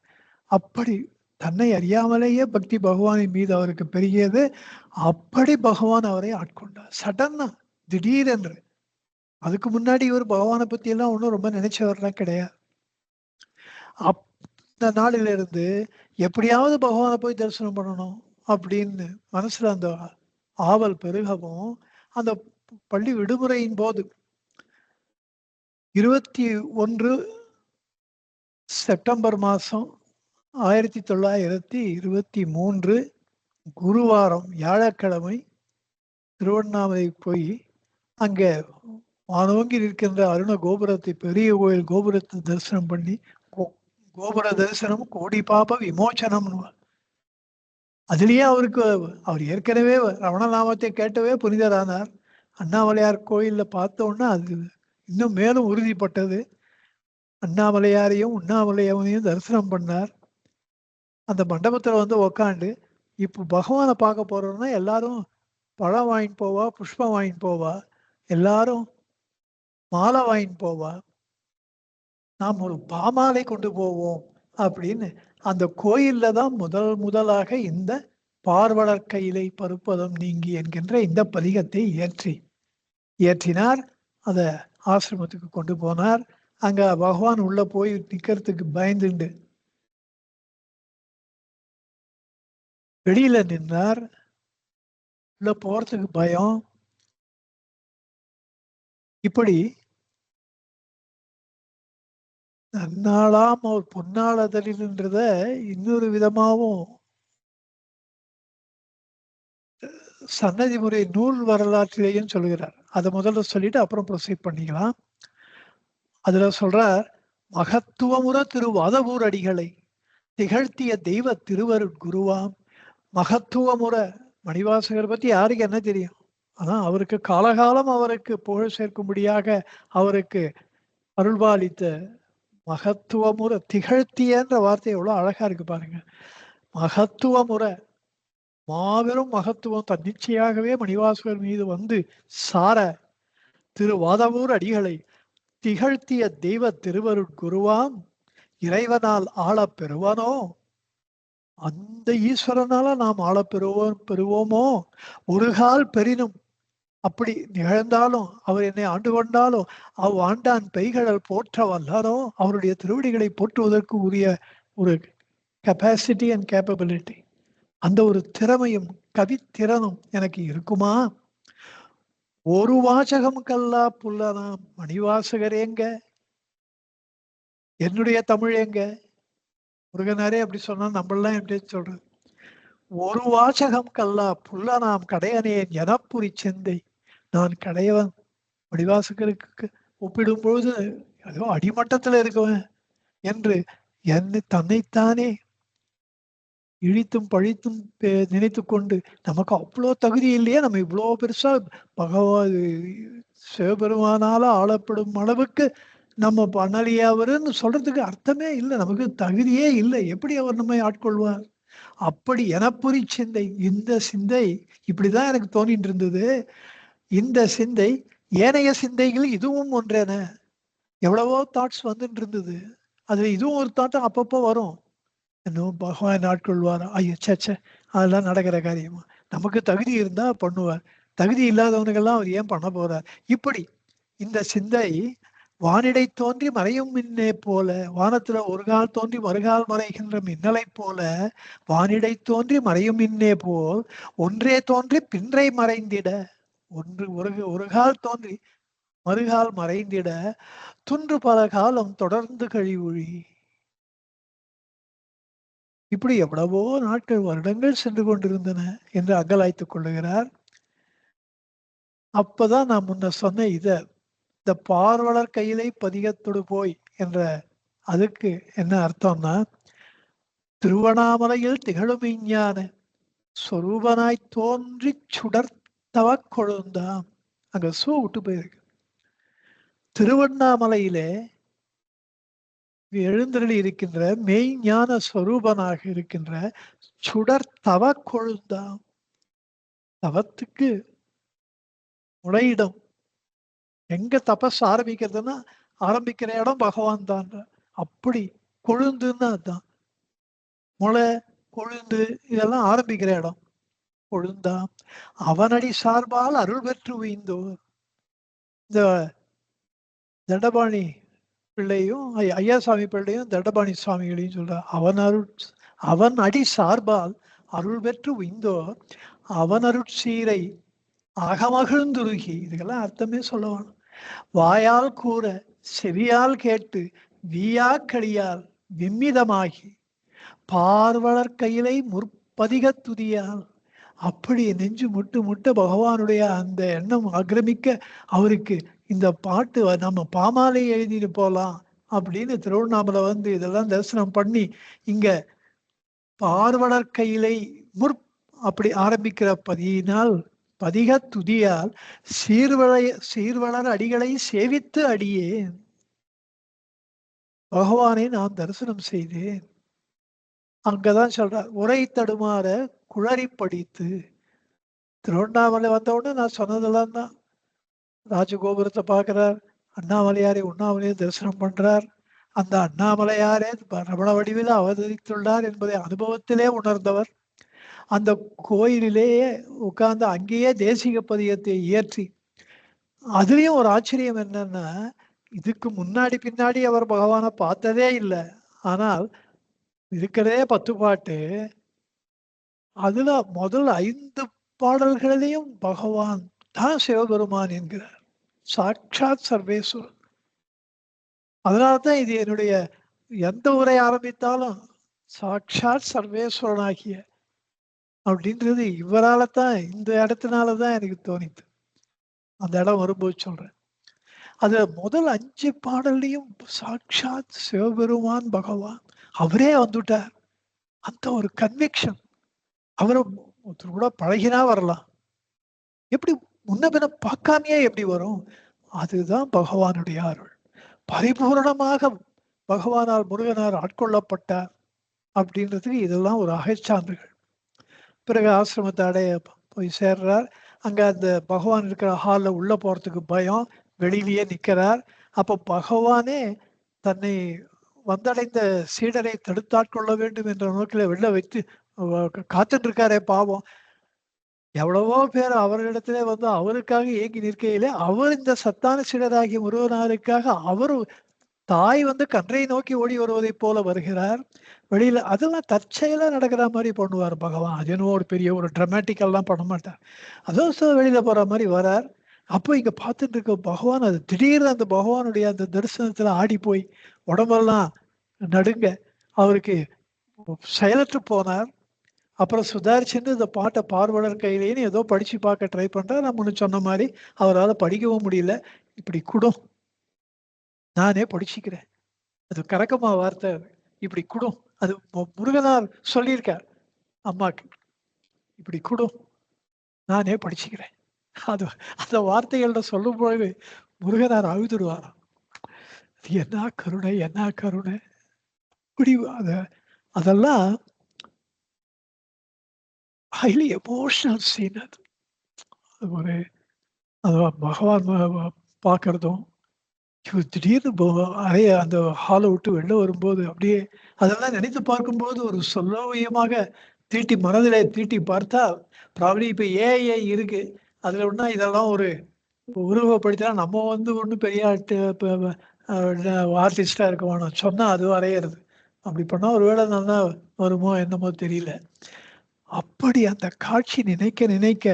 அப்படி தன்னை அறியாமலேயே பக்தி பகவானின் மீது அவருக்கு பெருகியது. அப்படி பகவான் அவரை ஆட்கொண்டார் சடன்னா, திடீரென்று. அதுக்கு முன்னாடி இவர் பகவானை பத்தி எல்லாம் ஒன்றும் ரொம்ப நினைச்சவர்லாம் கிடையாது. அந்த நாளிலிருந்து எப்படியாவது பகவானை போய் தரிசனம் பண்ணணும் அப்படின்னு மனசுல அந்த ஆவல் பெருகவும், அந்த பள்ளி விடுமுறையின் போது 21 செப்டம்பர் மாதம் 1923 குருவாரம் வியாழக்கிழமை திருவண்ணாமலை போய் அங்கே வானோங்கி இருக்கின்ற அருண கோபுரத்தை, பெரிய கோயில் கோபுரத்தை தரிசனம் பண்ணி, கோபுர தரிசனம் கோடி பாப விமோச்சனம். அதுலயே அவர் ஏற்கனவே ரமணநாமத்தை கேட்டவே புனிதரானார். அண்ணாமலையார் கோயில்ல பார்த்தோன்னா அது இன்னும் மேலும் உறுதிப்பட்டது. அண்ணாமலையாரையும் உண்ணாமலையாரையும் தரிசனம் பண்ணார். அந்த மண்டபத்துல வந்து உக்காண்டு, இப்போ பகவானை பார்க்க போறோம்னா எல்லாரும் பழம் வாங்கிட்டு போவா, புஷ்பம் வாங்கிட்டு போவா, எல்லாரும் மாலை வாங்கிட்டு போவா, நாம் ஒரு பாமாலை கொண்டு போவோம் அப்படின்னு அந்த கோயில்ல தான் முதலாக இந்த பார்வலர் கையிலை பருப்பதம் நீங்கி என்கின்ற இந்த பதிகத்தை இயற்றினார். அத ஆசிரமத்துக்கு கொண்டு போனார். அங்க பகவான் உள்ள போய் நிக்கிறதுக்கு பயந்துண்டு வெளியில நின்றார். உள்ள போறதுக்கு பயம். இப்படி நன்னாளாம் அவர் பொன்னாளதலின்றத இன்னொரு விதமாகவும் சன்னதி முறை நூல் வரலாற்றிலேயும் சொல்கிறார். அதை முதல்ல சொல்லிட்டு அப்புறம் ப்ரொசீட் பண்ணிக்கலாம். அதுல சொல்றார், மகத்துவமுற திருவாதவூர் அடிகளை திகழ்த்திய தெய்வ திருவருட் குருவாம். மகத்துவமுற மணிவாசகர் பத்தி யாருக்கு என்ன தெரியும்? ஆனா அவருக்கு காலகாலம் அவருக்கு புகழ் சேர்க்கும்படியாக அவருக்கு அருள்பாலித்த மகத்துவமுற, திகழ்த்தியன்ற வார்த்தை எவ்வளவு அழகா இருக்கு பாருங்க. மகத்துவமுற, மாபெரும் மகத்துவம் தன்னிச்சையாகவே மணிவாசகர் மீது வந்து சார திருவாதவூர் அடிகளை திகழ்த்திய தெய்வ திருவருட் குருவாம். இறைவனால் ஆள பெறுவனோ, அந்த ஈஸ்வரனால நாம் ஆள பெறுவோமோ. ஒரு கால் பெரினும், அப்படி நிகழ்ந்தாலும் அவர் என்னை ஆண்டு கொண்டாலும் ஆண்டான் பெய்கடல் போற்ற வல்லாரோ. அவருடைய திருவடிகளை போற்றுவதற்கு உரிய ஒரு கெப்பாசிட்டி அண்ட் கேப்பபிலிட்டி, அந்த ஒரு திறமையும் கவித்திறனும் எனக்கு இருக்குமா? ஒரு வாசகம் கல்லா புல்லனாம். மணிவாசகர் எங்க, என்னுடைய தமிழ் எங்க? முருகனாரே அப்படி சொன்னா நம்மளாம் எப்படி சொல்றது? ஒரு வாசகம் கல்லா புல்லனாம் கடையனேன் எனப்புரி செந்தை. நான் கடையவன். மணிவாசகருக்கு ஒப்பிடும் பொழுது ஏதோ அடிமட்டத்துல இருக்கவன் என்று தன்னைத்தானே இழித்தும் பழித்தும் நினைத்து கொண்டு, நமக்கு அவ்வளோ தகுதி இல்லையே, நம்ம இவ்வளோ பெருசா சிவபெருமானால ஆளப்படும் அளவுக்கு நம்ம பண்ணலையாவருன்னு சொல்றதுக்கு அர்த்தமே இல்லை. நமக்கு தகுதியே இல்லை. எப்படி அவர் நம்மை ஆட்கொள்வார்? அப்படி எனப்புரி சிந்தை, இந்த சிந்தை இப்படிதான் எனக்கு தோணிட்டு இருந்தது. இந்த சிந்தை ஏனைய சிந்தைகள் இதுவும் ஒன்றேன. எவ்வளவோ தாட்ஸ் வந்துட்டு இருந்தது. அதுல இதுவும் ஒரு தாட்டம் அப்பப்போ வரும். இன்னும் பகவான் ஆட்கொள்வார், ஐயோ சேச்சே அதெல்லாம் நடக்கிற காரியமா? நமக்கு தகுதி இருந்தா பண்ணுவார், தகுதி இல்லாதவனுக்கெல்லாம் அவர் ஏன் பண்ண போறார்? இப்படி இந்த சிந்தை வானிடை தோன்றி மறையும் மின்னே போல, வானத்துல ஒரு கால் தோன்றி மறுகால் மறைகின்ற மின்னலை போல, வானிடை தோன்றி மறையும் மின்னே போல் ஒன்றே தோன்றி பின்றை மறைந்திட, ஒரு கால் தோன்றி மறுகால் மறைந்திட துன்று பல காலம் தொடர்ந்து கழிவுழி. இப்படி எவ்வளவோ நாட்கள், வருடங்கள் சென்று கொண்டிருந்தன என்று அங்கலாய்த்துக் கொள்ளுகிறார். அப்பதான் நான் முன்ன சொன்ன இந்த பார்வலர் கையிலை பதிகத்தோடு போய் என்ற அதுக்கு என்ன அர்த்தம்னா, திருவண்ணாமலையில் திகழும் விஞ்ஞான சொரூபனாய் தோன்றி சுடர்த்தவ கொழுந்தாம். அங்க விட்டு போயிருக்கு. திருவண்ணாமலையிலே எழுந்தருளி இருக்கின்ற மெய்ஞான சொரூபனாக இருக்கின்ற சுடர் தவ கொழுந்தாம். தவத்துக்கு முளையிடம். எங்க தபஸ் ஆரம்பிக்கிறதுன்னா ஆரம்பிக்கிற இடம் பகவான் தான். அப்படி கொழுந்துன்னு அதுதான். முளை கொழுந்து இதெல்லாம் ஆரம்பிக்கிற இடம் கொழுந்தாம். அவனடி சார்பால் அருள் பெற்று உய்ந்தோர். இந்த தண்டபாணி பிள்ளையும் ஐயாசாமி பிள்ளையும் தண்டபாணி சுவாமிகளையும் சொல்றார். அவன் அடி சார்பால் அருள் பெற்று உய்ந்தோர் அவன் அருட்சீரை அகமகிழ்ந்துருகி. இதுக்கெல்லாம் அர்த்தமே சொல்லுவான். வாயால் கூற செவியால் கேட்டு வீயாக்களியால் விம்மிதமாகி பார்வலர் கையிலை முற்பதிக துதியால். அப்படி நெஞ்சு முட்டு முட்ட பகவானுடைய அந்த எண்ணம் ஆக்கிரமிக்க அவருக்கு இந்த பாட்டு நம்ம பாமாலை எழுதிட்டு போலாம் அப்படின்னு திருவண்ணாமலை இதெல்லாம் தரிசனம் பண்ணி இங்க பார்வலர் கையிலை அப்படி ஆரம்பிக்கிற பதிக துதியால் சீர்வளர் அடிகளை சேவித்து அடியேன் பகவானை நான் தரிசனம் செய்தேன். அங்கதான் சொல்றார், உரை தடுமாற குளறி படித்து. திருவண்ணாமலை வந்தவுடனே நான் சொன்னதெல்லாம் தான். ராஜகோபுரத்தை பார்க்கிறார், அண்ணாமலையாரை உண்ணாமலையை தரிசனம் பண்றார். அந்த அண்ணாமலையாரே ரமண வடிவில் அவதரித்துள்ளார் என்பதை அனுபவத்திலே உணர்ந்தவர். அந்த கோயிலிலேயே உட்கார்ந்து அங்கேயே தேசிக பதியத்தை இயற்றி. அதுலயும் ஒரு ஆச்சரியம் என்னன்னா, இதுக்கு முன்னாடி பின்னாடி அவர் பகவானை பார்த்ததே இல்லை. ஆனால் இருக்கிறதே 10 பாட்டு. அதுல முதல் 5 பாடல்களிலையும் பகவான் தான் சிவபெருமான் என்கிறார், சாட்சாத் சர்வேஸ்வரன். அதனால்தான் இது என்னுடைய எந்த உரை ஆரம்பித்தாலும் சாட்சாத் சர்வேஸ்வரனாகிய அப்படின்றது இவரால தான், இந்த இடத்தினாலதான் எனக்கு தோணித்து. அந்த இடம் வரும்போது சொல்றேன். அது முதல் 5 பாடல்லையும் சாட்சாத் சிவபெருமான் பகவான் அவரே வந்துட்டார். அந்த ஒரு கன்விக்ஷன். அவரை கூட பழகினா வரலாம், எப்படி முன்ன பின்ன பார்க்காமையே எப்படி வரும்? அதுதான் பகவானுடைய அருள். பரிபூரணமாக பகவானால் முருகனார் ஆட்கொள்ளப்பட்டார் அப்படின்றதுக்கு இதெல்லாம் ஒரு அகச்சான்றுகள். பிறகு ஆசிரமத்தை அடைய போய் சேர்றார். அங்க அந்த பகவான் இருக்கிற ஹாலில் உள்ள போறதுக்கு பயம், வெளியிலேயே நிற்கிறார். அப்போ பகவானே தன்னை வந்தடைந்த சீடரை தடுத்தாட்கொள்ள வேண்டும் என்ற நோக்கில வெளில வைத்து காத்துட்டு இருக்காரே பாவம். எவ்வளவோ பேர் அவர்களிடத்திலே அவருக்காக ஏங்கி நிற்கையிலே அவர் இந்த சத்தான சீடராகிய முருகனாருக்காக அவர் தாய் கன்றை நோக்கி ஓடி வருவதை போல வருகிறார். வெளியில அதெல்லாம் தற்செயலா நடக்கிற மாதிரி பண்ணுவார் பகவான். அது என்ன ஒரு பெரிய ஒரு டிராமட்டிக்கெல்லாம் பண்ண மாட்டார். அதுவும் வெளியில போற மாதிரி வரார். அப்போ இங்க பார்த்துட்டு இருக்க பகவான், அது திடீர்னு அந்த பகவானுடைய அந்த தரிசனத்துல ஆடி போய் உடம்பெல்லாம் நடுங்க அவருக்கு செயலற்று போனார். அப்புறம் சுதாரிச்சுன்னு இந்த பாட்டை பார்வலர் கையிலேன்னு ஏதோ படிச்சு பார்க்க ட்ரை பண்றார். நம்ம முன்னு சொன்ன மாதிரி அவரால் படிக்கவும் முடியல. இப்படி குடும், நானே படிச்சுக்கிறேன். அது கரக்கமா வார்த்தை. இப்படி குடும், அது முருகனார் சொல்லியிருக்கார் அம்மாக்கு, இப்படி குடும் நானே படிச்சுக்கிறேன். அது அந்த வார்த்தைகள்ட சொல்லும் பொழுது முருகனார் அழுதுடுவாராம். என்ன கருணை, என்ன கருணை. இப்படி அதெல்லாம் ஹைலி எமோஷனல் சீன். அது ஒரு பகவான் பார்க்கறதும் திடீர்னு அந்த ஹாலை விட்டு வெளில வரும்போது அப்படியே அதெல்லாம் நினைத்து பார்க்கும்போது ஒரு சொல்லவியமாக தீட்டி மனதிலே தீட்டி பார்த்தா, ப்ராப்ளி இப்போ ஏஐ இருக்கு, அதில் ஒன்றா இதெல்லாம் ஒரு உருவப்படுத்தினா நம்ம ஒன்றும் பெரிய ஆர்டிஸ்டாக இருக்க வேணும் சொன்னால் அது வரைகிறது. அப்படி பண்ணால் ஒருவேளை நல்லா வருமோ என்னமோ தெரியல. அப்படி அந்த காட்சி நினைக்க நினைக்க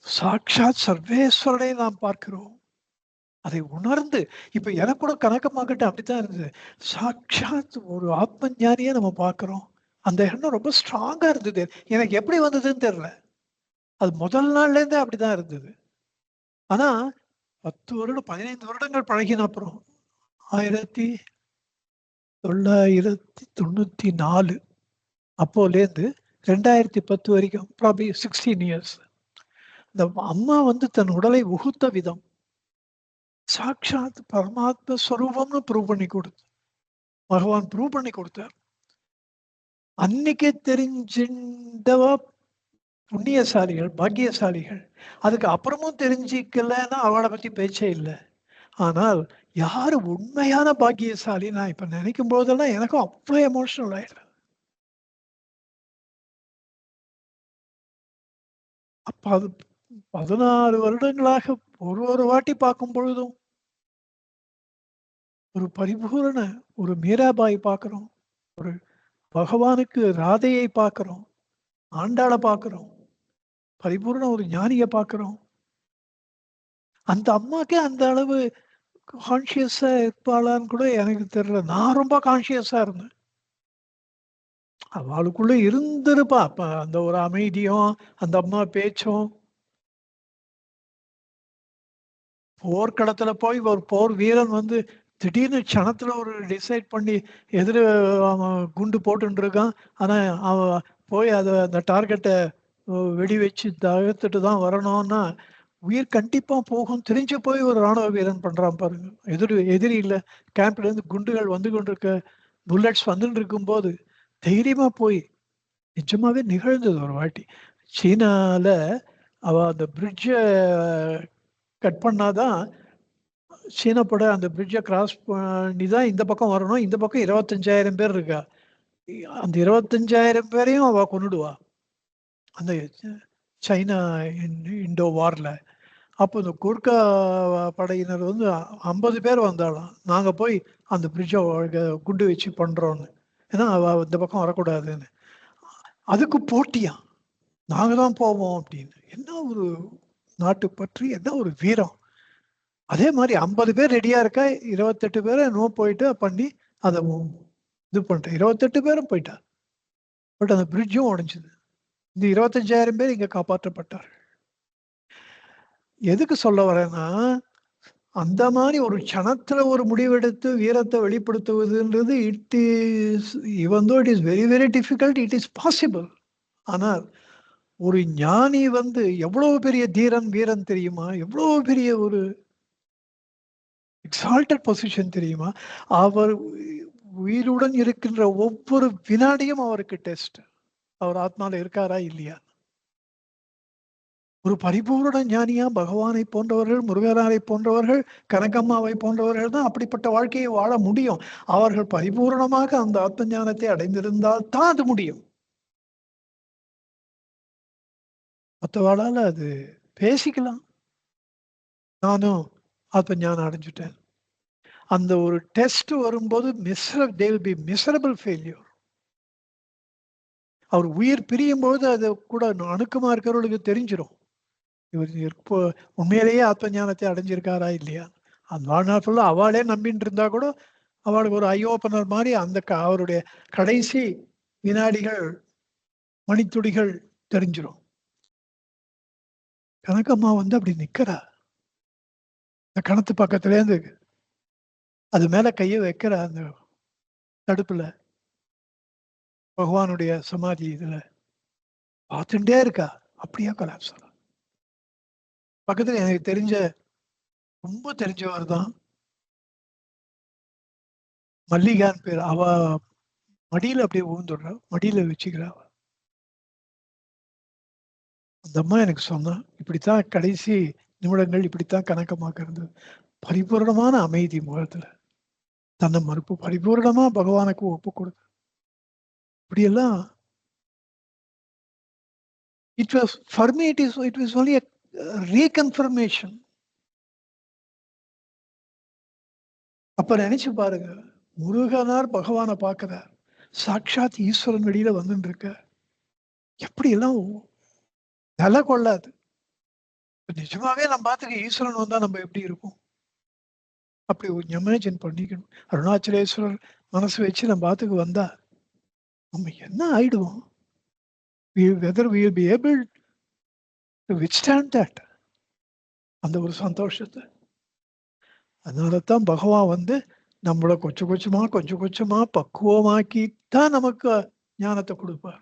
சாட்சாத் சர்வேஸ்வரனை நாம் பார்க்கிறோம். அதை உணர்ந்து இப்ப எனக்கு கூட கணக்கமாகட்டு அப்படித்தான் இருந்தது. சாட்சாத் ஒரு ஆத்ம ஞானியை நம்ம பார்க்கிறோம். அந்த எண்ணம் ரொம்ப ஸ்ட்ராங்கா இருந்தது. எனக்கு எப்படி வந்ததுன்னு தெரியல. அது முதல் நாள்ல இருந்தே அப்படிதான் இருந்தது. ஆனா 10 வருடம் 15 வருடங்கள் பழகின அப்புறம் 1999 1994 அப்போலேருந்து 2010 வரைக்கும் ப்ராபி 16 இயர்ஸ் இந்த அம்மா வந்து தன் உடலை உகுத்த விதம் சாட்சாத் பரமாத்ம ஸ்வரூபம்னு ப்ரூவ் பண்ணி கொடுத்து பகவான் ப்ரூவ் பண்ணி கொடுத்தார். அன்னைக்கே தெரிஞ்சின்றவா புண்ணியசாலிகள், பாக்கியசாலிகள். அதுக்கு அப்புறமும் தெரிஞ்சிக்கலன்னா அவளை பத்தி பேச்சே இல்லை. ஆனால் யாரு உண்மையான பாக்கியசாலி நான் இப்ப நினைக்கும் போதெல்லாம் எனக்கும் அவ்வளோ எமோஷனல் ஆயிடுறேன். அப்ப அது 16 வருடங்களாக ஒரு வாட்டி பார்க்கும் பொழுதும் ஒரு பரிபூரண ஒரு மீராபாய் பார்க்கிறோம், ஒரு பகவானுக்கு ராதையை பார்க்கிறோம், ஆண்டாளை பார்க்கிறோம், பரிபூர்ண ஒரு ஞானியை பார்க்கிறோம். அந்த அம்மாக்கே அந்த அளவு கான்சியஸா இருப்பாளான்னு கூட எனக்கு தெரியல. நான் ரொம்ப கான்சியஸா இருந்தேன். அவளுக்குள்ள இருந்திருப்பா. அப்ப அந்த ஒரு அமைதியும் அந்த அம்மா பேச்சும். போர்க்களத்துல போய் ஒரு போர் வீரன் வந்து திடீர்னு க்ஷணத்துல ஒரு டிசைட் பண்ணி எதிர அவன் குண்டு போட்டுட்டு இருக்கான். ஆனா அவன் போய் அந்த டார்கெட்டை வெடி வச்சு தகர்த்துட்டு தான் வரணும்னா உயிர் கண்டிப்பா போகும் தெரிஞ்சு போய் ஒரு ராணுவ வீரன் பண்றான் பாருங்க. எதிரி இல்லை, கேம்ப்ல இருந்து குண்டுகள் வந்து கொண்டிருக்க, புல்லட்ஸ் வந்துட்டு இருக்கும் போது தைரியமா போய் நிஜமாவே நிகழ்ந்தது ஒரு வாட்டி. சீனால அவ அந்த பிரிட்ஜை கட் பண்ணாதான் சீன பட அந்த பிரிட்ஜை கிராஸ் பண்ணி தான் இந்த பக்கம் வரணும். இந்த பக்கம் 25,000 பேர் இருக்கா. அந்த 25,000 பேரையும் அவ கொன்னுடுவா அந்த சைனா இண்டோ வார்ல. அப்போ இந்த கூர்க்கா படையினர் வந்து 50 பேர் வந்தாலும் நாங்க போய் அந்த பிரிட்ஜை குண்டு வச்சு பண்றோம்னு. ஏன்னா அவ இந்த பக்கம் வரக்கூடாதுன்னு. அதுக்கு போட்டியா நாங்க தான் போவோம் அப்படின்னு. என்ன ஒரு நாட்டு பற்றி, என்ன ஒரு வீரம். அதே மாதிரி 50 பேர் ரெடியா இருக்கா, 28 பேரை நோ போயிட்டு பண்ணி அதை இது பண்ணிட்டேன். 28 பேரும் போயிட்டா. பட் அந்த பிரிட்ஜும் உடைஞ்சது. இந்த 25,000 பேர் இங்க காப்பாற்றப்பட்டார். எதுக்கு சொல்ல வரேன்னா, அந்த மாதிரி ஒரு க்ஷணத்துல ஒரு முடிவெடுத்து வீரத்தை வெளிப்படுத்துவதுன்றது it is even though it is very very difficult, it is possible. ஆனால் ஒரு ஞானி வந்து எவ்வளவு பெரிய தீரன் வீரன் தெரியுமா, எவ்வளவு பெரிய ஒரு எக்ஸால்டட் பொசிஷன் தெரியுமா. அவர் உயிருடன் இருக்கின்ற ஒவ்வொரு வினாடியும் அவருக்கு டெஸ்ட். அவர் ஆத்மால இருக்காரா இல்லையா. ஒரு பரிபூர்ண ஞானியா பகவானை போன்றவர்கள், முருகனாரை போன்றவர்கள், கனகம்மாவை போன்றவர்கள் தான் அப்படிப்பட்ட வாழ்க்கையை வாழ முடியும். அவர்கள் பரிபூர்ணமாக அந்த ஆத்ம ஞானத்தை அடைந்திருந்தால் தான் அது முடியும். மற்றவாளால அது பேசிக்கலாம். நானும் ஆத்ம ஞானம் அடைஞ்சுட்டேன். அந்த ஒரு டெஸ்ட் வரும்போது they will be miserable failure. அவர் உயிர் பிரியும் போது அது கூட அணுக்கமா இருக்கிறவர்களுக்கு தெரிஞ்சிடும் இவர் இப்போ உண்மையிலேயே ஆத்ம ஞானத்தை அடைஞ்சிருக்காரா இல்லையா. அந்த வாழ்நாள் ஃபுல்லா அவளே நம்பின்னு இருந்தா கூட அவளுக்கு ஒரு ஐ ஓப்பனர் மாதிரி அந்த அவருடைய கடைசி வினாடிகள், மணித்துளிகள் தெரிஞ்சிடும். கனகம்மா வந்து அப்படி நிக்கிறா. இந்த கணத்து பக்கத்துல இருந்து அது மேல கையை வைக்கிற அந்த தடுப்புல பகவானுடைய சமாதி இதுல பார்த்துட்டே இருக்கா. அப்படியே கொலாப்ஸ். பக்கத்துல எனக்கு தெரிஞ்ச ரொம்ப தெரிஞ்சவர் தான் மல்லிகான்னு பேர். அவ மடியில அப்படியே ஊந்துடுறா, மடியில வச்சுக்கிறா. அந்த அம்மா எனக்கு சொன்னா இப்படித்தான் கடைசி நிமிடங்கள் இப்படித்தான் கணக்கமாக இருந்தது. பரிபூர்ணமான அமைதி முகத்துல, தன்னை மறுப்பு பரிபூர்ணமா பகவானுக்கு ஒப்பு கொடுத்து இப்படியெல்லாம். It was for me, it was only a reconfirmation. அப்ப நினைச்சு பாருங்க, முருகனார் பகவானை பார்க்கிறார், சாட்சாத் ஈஸ்வரன் வெளியில வந்துட்டு இருக்க. எப்படி எல்லாம் நில கொள்ளாது. நிஜமாவே நம்ம பார்த்துக்க ஈஸ்வரன் வந்தா நம்ம எப்படி இருக்கும் அப்படி ஒரு இமேஜின் பண்ணிக்கணும். அருணாச்சலேஸ்வரர் மனசு வச்சு நம்ம பார்த்துக்கு வந்தா நம்ம என்ன ஆயிடுவோம். whether we will be able to withstand that. அந்த ஒரு சந்தோஷத்தை. அதனால தான் பகவான் வந்து நம்மள கொஞ்சம் கொஞ்சமா பக்குவமாக்கி தான் நமக்கு ஞானத்தை கொடுப்பார்.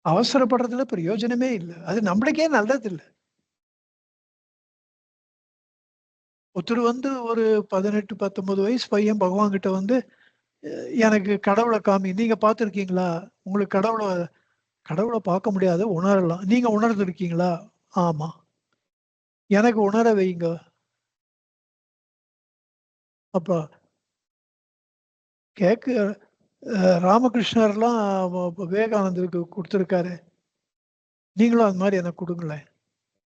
அவசரப்படுறதுல பிரயோஜனமே இல்லை. அது நம்மளுக்கே நல்லது இல்லை. ஒருத்தர் வந்து ஒரு 18, 19 வயசு பையன் பகவான் கிட்ட வந்து எனக்கு கடவுளை காமி, நீங்க பார்த்துருக்கீங்களா? உங்களுக்கு கடவுளை பார்க்க முடியாது, உணரலாம். நீங்க உணர்ந்து இருக்கீங்களா? ஆமா. எனக்கு உணர வைங்க. அப்ப கேட்க ராமகிருஷ்ணர்லாம் விவேகானந்தருக்கு கொடுத்துருக்காரு. நீங்களும் அது மாதிரி எனக்கு கொடுங்களேன்.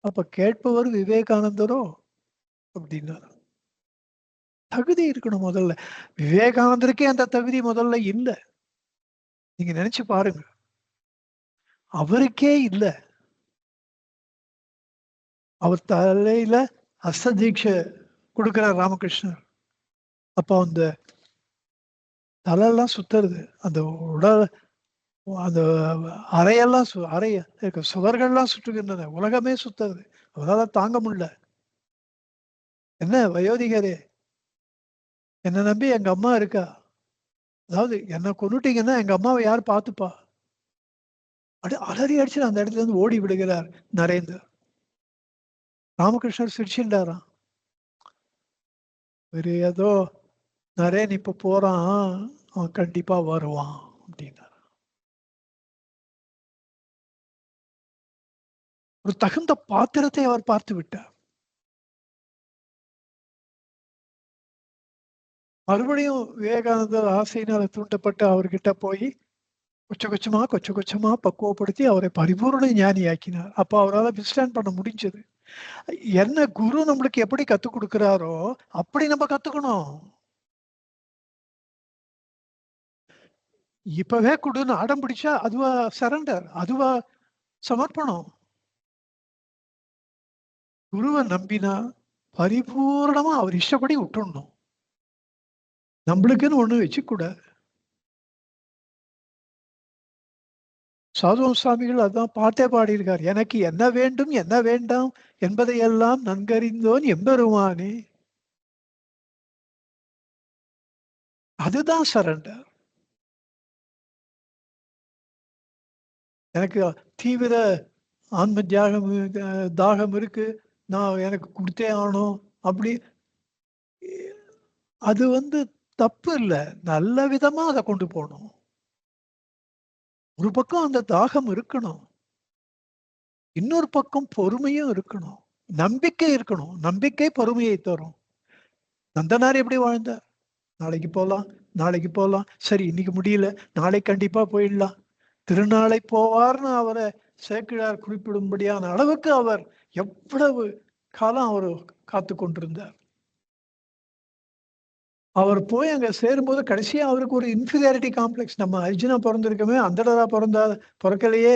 அப்ப கேட்பவர் விவேகானந்தரோ அப்படின்னாரு. தகுதி இருக்கணும் முதல்ல. விவேகானந்தருக்கே அந்த தகுதி முதல்ல இல்ல. நீங்க நினைச்சு பாருங்க. அவருக்கே இல்ல. அவர் தலையில அஸ்த தீட்சை கொடுக்கிறார் ராமகிருஷ்ணர். அப்ப அந்த தலையெல்லாம் சுத்துறது, அந்த உடல், அந்த அறையெல்லாம் அறைய சுவர்கள்லாம் சுற்றுகின்றன, உலகமே சுத்துறது. அவரால தாங்க முடியல. என்ன வயோதிகரே, என்னை நம்பி எங்க அம்மா இருக்கா, அதாவது என்ன கொன்னுட்டீங்கன்னா எங்க அம்மாவை யார் பார்த்துப்பா? அலறி அடிச்சு அந்த இடத்துல இருந்து ஓடி விடுகிறார் நரேந்தர். ராமகிருஷ்ணர் சிரிச்சுட்டாராம். வேற ஏதோ நரேன் இப்ப போறான், அவன் கண்டிப்பா வருவான் அப்படின்னார். ஒரு தகுந்த பாத்திரத்தை அவர் பார்த்து விட்டார். மறுபடியும் விவேகானந்தர் ஆசையினால தூண்டப்பட்டு அவர்கிட்ட போய் கொஞ்சம் கொஞ்சமா பக்குவப்படுத்தி அவரை பரிபூர்ண ஞானியாக்கினார். அப்ப அவரால் விஸ்டாண்ட் பண்ண முடிஞ்சது. என்ன குரு நம்மளுக்கு எப்படி கத்துக் கொடுக்கிறாரோ அப்படி நம்ம கத்துக்கணும். இப்பவே கொடுன்னு அடம் பிடிச்சா அதுவா சரண்டர், அதுவா சமர்ப்பணம். குருவை நம்பினா பரிபூர்ணமா அவர் இஷ்டப்படி விட்டுடணும். நம்மளுக்குன்னு ஒண்ணு வச்சுக்கூடாது. சாதுவ சுவாமிகள் அதான் பாட்டே பாடியிருக்கார். எனக்கு என்ன வேண்டும் என்ன வேண்டாம் என்பதையெல்லாம் நன்கறிந்தோன் எம்பெருமானே. அதுதான் சரண்டர். எனக்கு தீவிர ஆன்ம தியாகம் தாகம் இருக்கு, நான் எனக்கு கொடுத்தே ஆகணும் அப்படி, அது வந்து தப்பு இல்லை. நல்ல விதமா அதை கொண்டு போகணும். ஒரு பக்கம் அந்த தாகம் இருக்கணும், இன்னொரு பக்கம் பொறுமையும் இருக்கணும், நம்பிக்கை இருக்கணும். நம்பிக்கை பொறுமையை தரும். நந்தனார் எப்படி வாழ்ந்தார்? நாளைக்கு போகலாம், நாளைக்கு போகலாம், சரி இன்னைக்கு முடியல, நாளை கண்டிப்பா போயிடலாம். திருநாளை போவார்னு அவரை சேக்கிழார் குறிப்பிடும்படியான அளவுக்கு அவர் எவ்வளவு காலம் அவர் காத்து கொண்டிருந்தார். அவர் போய் அங்க சேரும்போது கடைசியா அவருக்கு ஒரு இன்ஃபீரியாரிட்டி காம்ப்ளெக்ஸ். நம்ம அர்ஜுனா பிறந்திருக்கமே, அந்தடரா பிறக்கலையே,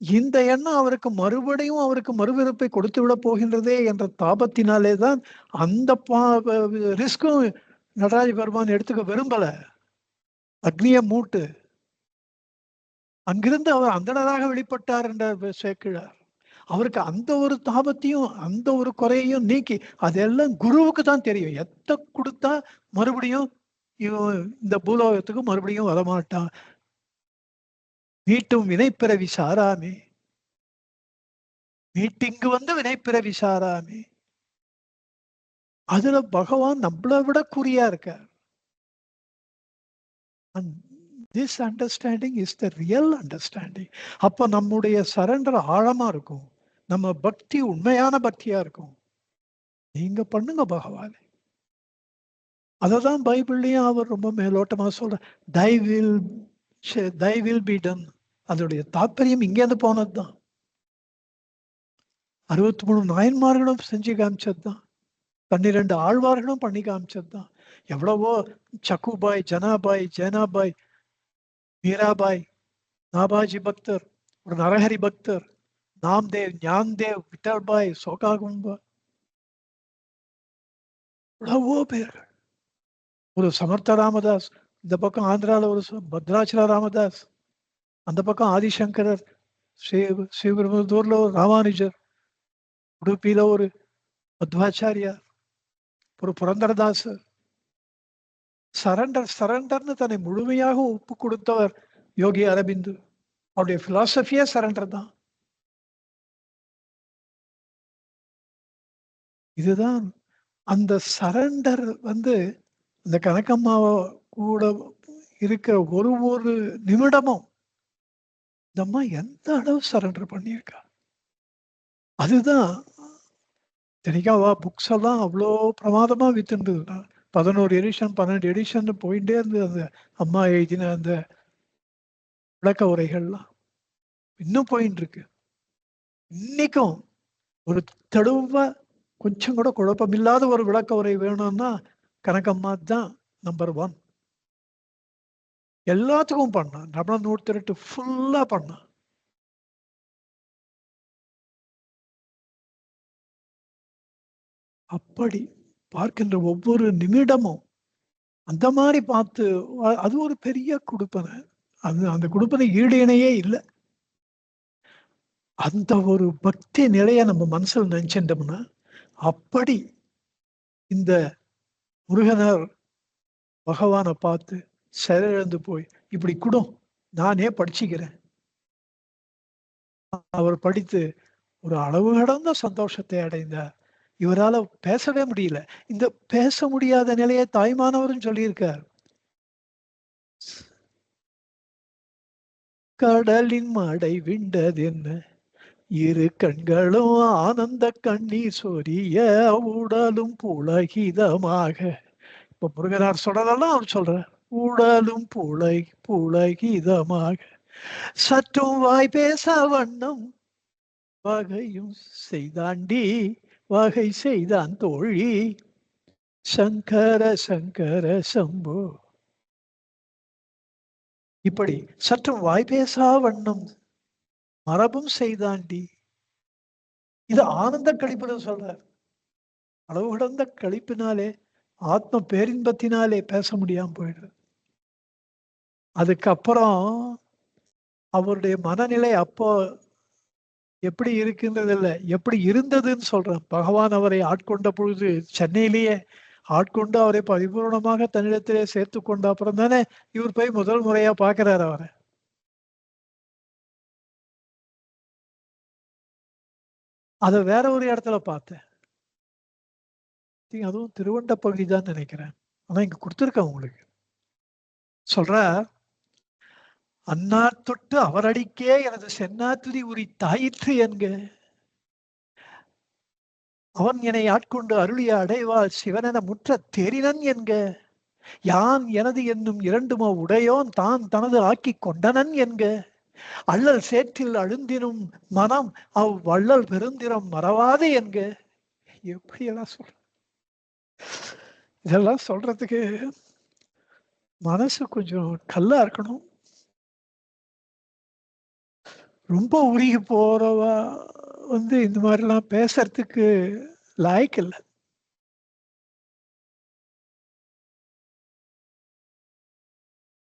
இந்த எண்ணம் அவருக்கு மறுபடியும் அவருக்கு மறுபிறப்பை கொடுத்து விட போகின்றதே என்ற தாபத்தினாலே தான் அந்த ரிஸ்கும் நடராஜ பெருமான் எடுத்துக்க விரும்பல. அக்னிய மூட்டு, அங்கிருந்து அவர் அந்தணராக வெளிப்பட்டார் என்ற சேக்கிழார். அவருக்கு அந்த ஒரு தாபத்தையும் அந்த ஒரு குறையையும் நீக்கி, அதெல்லாம் குருவுக்கு தான் தெரியும். எத்த கொடுத்தா மறுபடியும் இந்த பூலோகத்துக்கு மறுபடியும் வரமாட்டான். மீட்டும் வினைப்பிறவி சாராமே, மீட்டிங்கு வந்து வினைப்பிறவி சாராமே. அதுல பகவான் நம்மளை விட குறியா இருக்கார். This understanding is the real understanding. அப்ப நம்முடைய சரண்டர் ஆழமா இருக்கும், நம்ம பக்தி உண்மையான பக்தியா இருக்கும். நீங்க பண்ணுங்க பகவானே. அததான் பைபிள்லயும் அவர் ரொம்ப மேலோட்டமா சொல்ற, thy will be done. அதோடைய தாற்பயம் இங்கேருந்து போனதுதான். 63 நாயன்மார்களும் செஞ்சு காமிச்சதுதான், 12 ஆழ்வார்களும் பண்ணி காமிச்சதுதான். எவ்வளவோ சக்குபாய், ஜனாபாய், ஜேனாபாய், மீராபாய், நாபாஜி பக்தர், ஒரு நரஹரி பக்தர், நாம்தேவ், ஞான்தேவ், விட்டல்பாய், சோகாகும்பா, எவ்வளவோ பேர்கள். ஒரு சமர்த்த ராமதாஸ், இந்த பக்கம் ஆந்திரால ஒரு பத்ராச்சல ராமதாஸ், அந்த பக்கம் ஆதிசங்கரர், ஸ்ரீபெரும்புதூர்ல ஒரு ராமானுஜர், உடுப்பியில ஒரு மத்வாச்சாரியார், ஒரு புரந்தரதாசர், சரண்டர் சரண்டர்னு தன்னை முழுமையாக ஒப்பு கொடுத்தவர் யோகி அரபிந்து. அவருடைய பிலாசபியே சரண்டர் தான். இதுதான் அந்த சரண்டர் அந்த கனகம்மாவை கூட இருக்கிற ஒரு நிமிடமும் இந்த அம்மா எந்த அளவு சரண்டர் பண்ணியிருக்கா. அதுதான் தெரியாவா புக்ஸ் எல்லாம் அவ்வளோ பிரமாதமா வித்துருந்தது. 11 எடிஷன் 12 எடிஷன் போயிட்டே இருந்தது அந்த அம்மா எழுதின அந்த விளக்க உரைகள்லாம் இன்னும் போயிட்டு இருக்கு. இன்னைக்கும் ஒரு தெளிவா கொஞ்சம் கூட குழப்பமில்லாத ஒரு விளக்க உரை வேணும்னா கனகம்மா தான் நம்பர் 1. எல்லாத்துக்கும் பண்ணா. ரமண 108 ஃபுல்லா பண்ணா. அப்படி பார்க்கின்ற ஒவ்வொரு நிமிடமும் அந்த மாதிரி பார்த்து அது ஒரு பெரிய கொடுப்பனை. அந்த கொடுப்பனை ஈடு இணையே இல்லை. அந்த ஒரு பக்தி நிலைய நம்ம மனசில் நினைச்சிட்டோம்னா அப்படி இந்த முருகனர் பகவானை பார்த்து செயலிழந்து போய் இப்படி கூட நானே படிச்சுக்கிறேன். அவர் படித்து ஒரு அளவு கடந்த சந்தோஷத்தை அடைந்தார். இவரால பேசவே முடியல. இந்த பேச முடியாத நிலையை தாய்மானவரும் சொல்லியிருக்கார். கடலின் மடை விண்டது என்ன, இரு கண்களும் ஆனந்த கண்ணீர் சொரிய உடலும் புலகிதமாக. இப்ப முருகனார் சொல்றதெல்லாம் அவர் சொல்ற உடலும் புலகிதமாக சற்றும் வாய் பேச வண்ணம் வகையும் செய்தாண்டி வகை செய்தான் தோழி சங்கர சங்கர சம்போ. இப்படி சற்றும் வாய் பேசா வண்ணம் மரபும் செய்தாண்டி. இது ஆனந்த கழிப்புன்னு சொல்றார். அளவு கடந்த கழிப்பினாலே ஆத்ம பேரின்பத்தினாலே பேச முடியாம போயிடுது. அதுக்கப்புறம் அவருடைய மனநிலை அப்போ எப்படி இருக்குன்றது இல்லை, எப்படி இருந்ததுன்னு சொல்றேன். பகவான் அவரை ஆட்கொண்ட பொழுது சென்னையிலேயே ஆட்கொண்டு அவரை பரிபூர்ணமாக தன்னிடத்திலே சேர்த்து கொண்ட அப்புறம் தானே இவர் போய் முதல் முறையா பாக்குறாரு அவரை. அதை வேற ஒரு இடத்துல பார்த்தேன். அதுவும் திருவண்ட பகுதி தான் நினைக்கிறேன். ஆனா இங்க கொடுத்துருக்கேன் உங்களுக்கு. சொல்ற அன்னார் தொட்டு அவரடிக்கே எனது சென்னாத்துதி உரி தாயிற்று என்க. அவன் என்னை ஆட்கொண்டு அருளிய அடைவாள் சிவனென முற்ற தேரினன் என்க. யான் எனது என்னும் இரண்டுமோ உடையோன் தான் தனது ஆக்கி கொண்டனன் என்க. அள்ளல் சேற்றில் அழுந்தினும் மனம் வள்ளல் பெருந்திரம் மறவாது என்க. எப்படி எல்லாம் சொல்ற, இதெல்லாம் சொல்றதுக்கு மனசு கொஞ்சம் கல்லா இருக்கணும். ரொம்ப உருகி போறவா இந்த மாதிரிலாம் பேசுறதுக்கு லாய்க்கு இல்லை.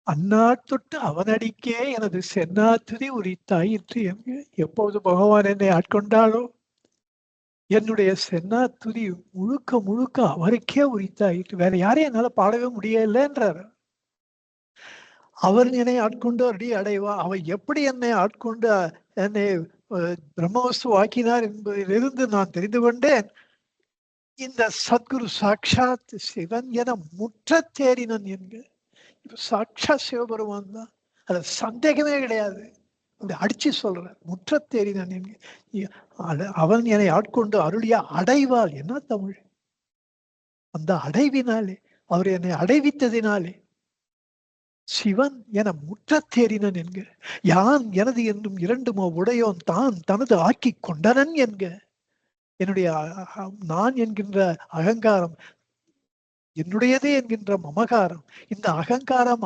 அந்நாட்டொட்டு அவனடிக்கே எனது சென்னாத்துதி உரித்தாயிற்று என்க. எப்போது பகவான் என்னை ஆட்கொண்டாலோ என்னுடைய சென்னாத்துதி முழுக்க முழுக்க அவருக்கே உரித்தாயிற்று. வேற யாரையும் என்னால பாடவே முடியலன்றார். அவர் என்னை ஆட்கொண்டு அடி அடைவா. அவர் எப்படி என்னை ஆட்கொண்டு என்னை பிரம்மவஸ்து ஆக்கினார் என்பதிலிருந்து நான் தெரிந்து கொண்டேன். இந்த சத்குரு சாட்சாத் சிவன் என முற்ற தேறினன் என்க. இப்ப சாட்சாத் சிவபெருமான் தான், அது சந்தேகமே கிடையாது. அப்படி அடிச்சு சொல்ற முற்ற தேறினன் என்க. அவன் என்னை ஆட்கொண்டு அருளிய அடைவாள். என்ன தமிழ்? அந்த அடைவினாலே, அவர் என்னை அடைவித்ததினாலே சிவன் என முற்ற தேறினன் என்க. யான் எனது என்னும் இரண்டுமோ உடையோன் தான் தனது ஆக்கி கொண்டனன் என்க. என்னுடைய நான் என்கின்ற அகங்காரம், என்னுடையது என்கின்ற மமகாரம், இந்த அகங்காரம்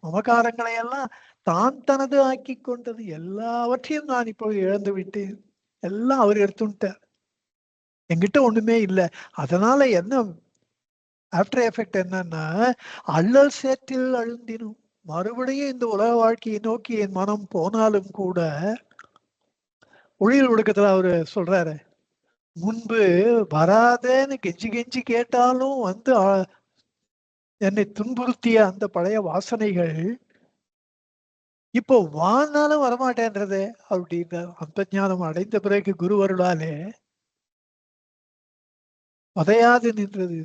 மமகாரங்களை எல்லாம் தான் தனது ஆக்கி கொண்டது. எல்லாவற்றையும் நான் இப்பொழுது இழந்து விட்டேன். எல்லாம் அவர் எடுத்துட்டார். என்கிட்ட ஒண்ணுமே இல்லை. அதனால என்ன ஆஃப்டர் எஃபெக்ட் என்னன்னா, அள்ளல் சேற்றில் அழுந்தினும் மறுபடியும் இந்த உலக வாழ்க்கையை நோக்கி என் மனம் போனாலும் கூட, ஒளியில் ஒடுக்கத்துல அவரு சொல்றாரு, முன்பு வராதேன்னு கெஞ்சி கெஞ்சி கேட்டாலும் என்னை துன்புறுத்திய அந்த பழைய வாசனைகள் இப்போ வாழ்நாளும் வரமாட்டேன்றது அப்படின்னு அந்த ஞானம் அடைந்த பிறகு குருவருளாலே பதையாது நின்றது.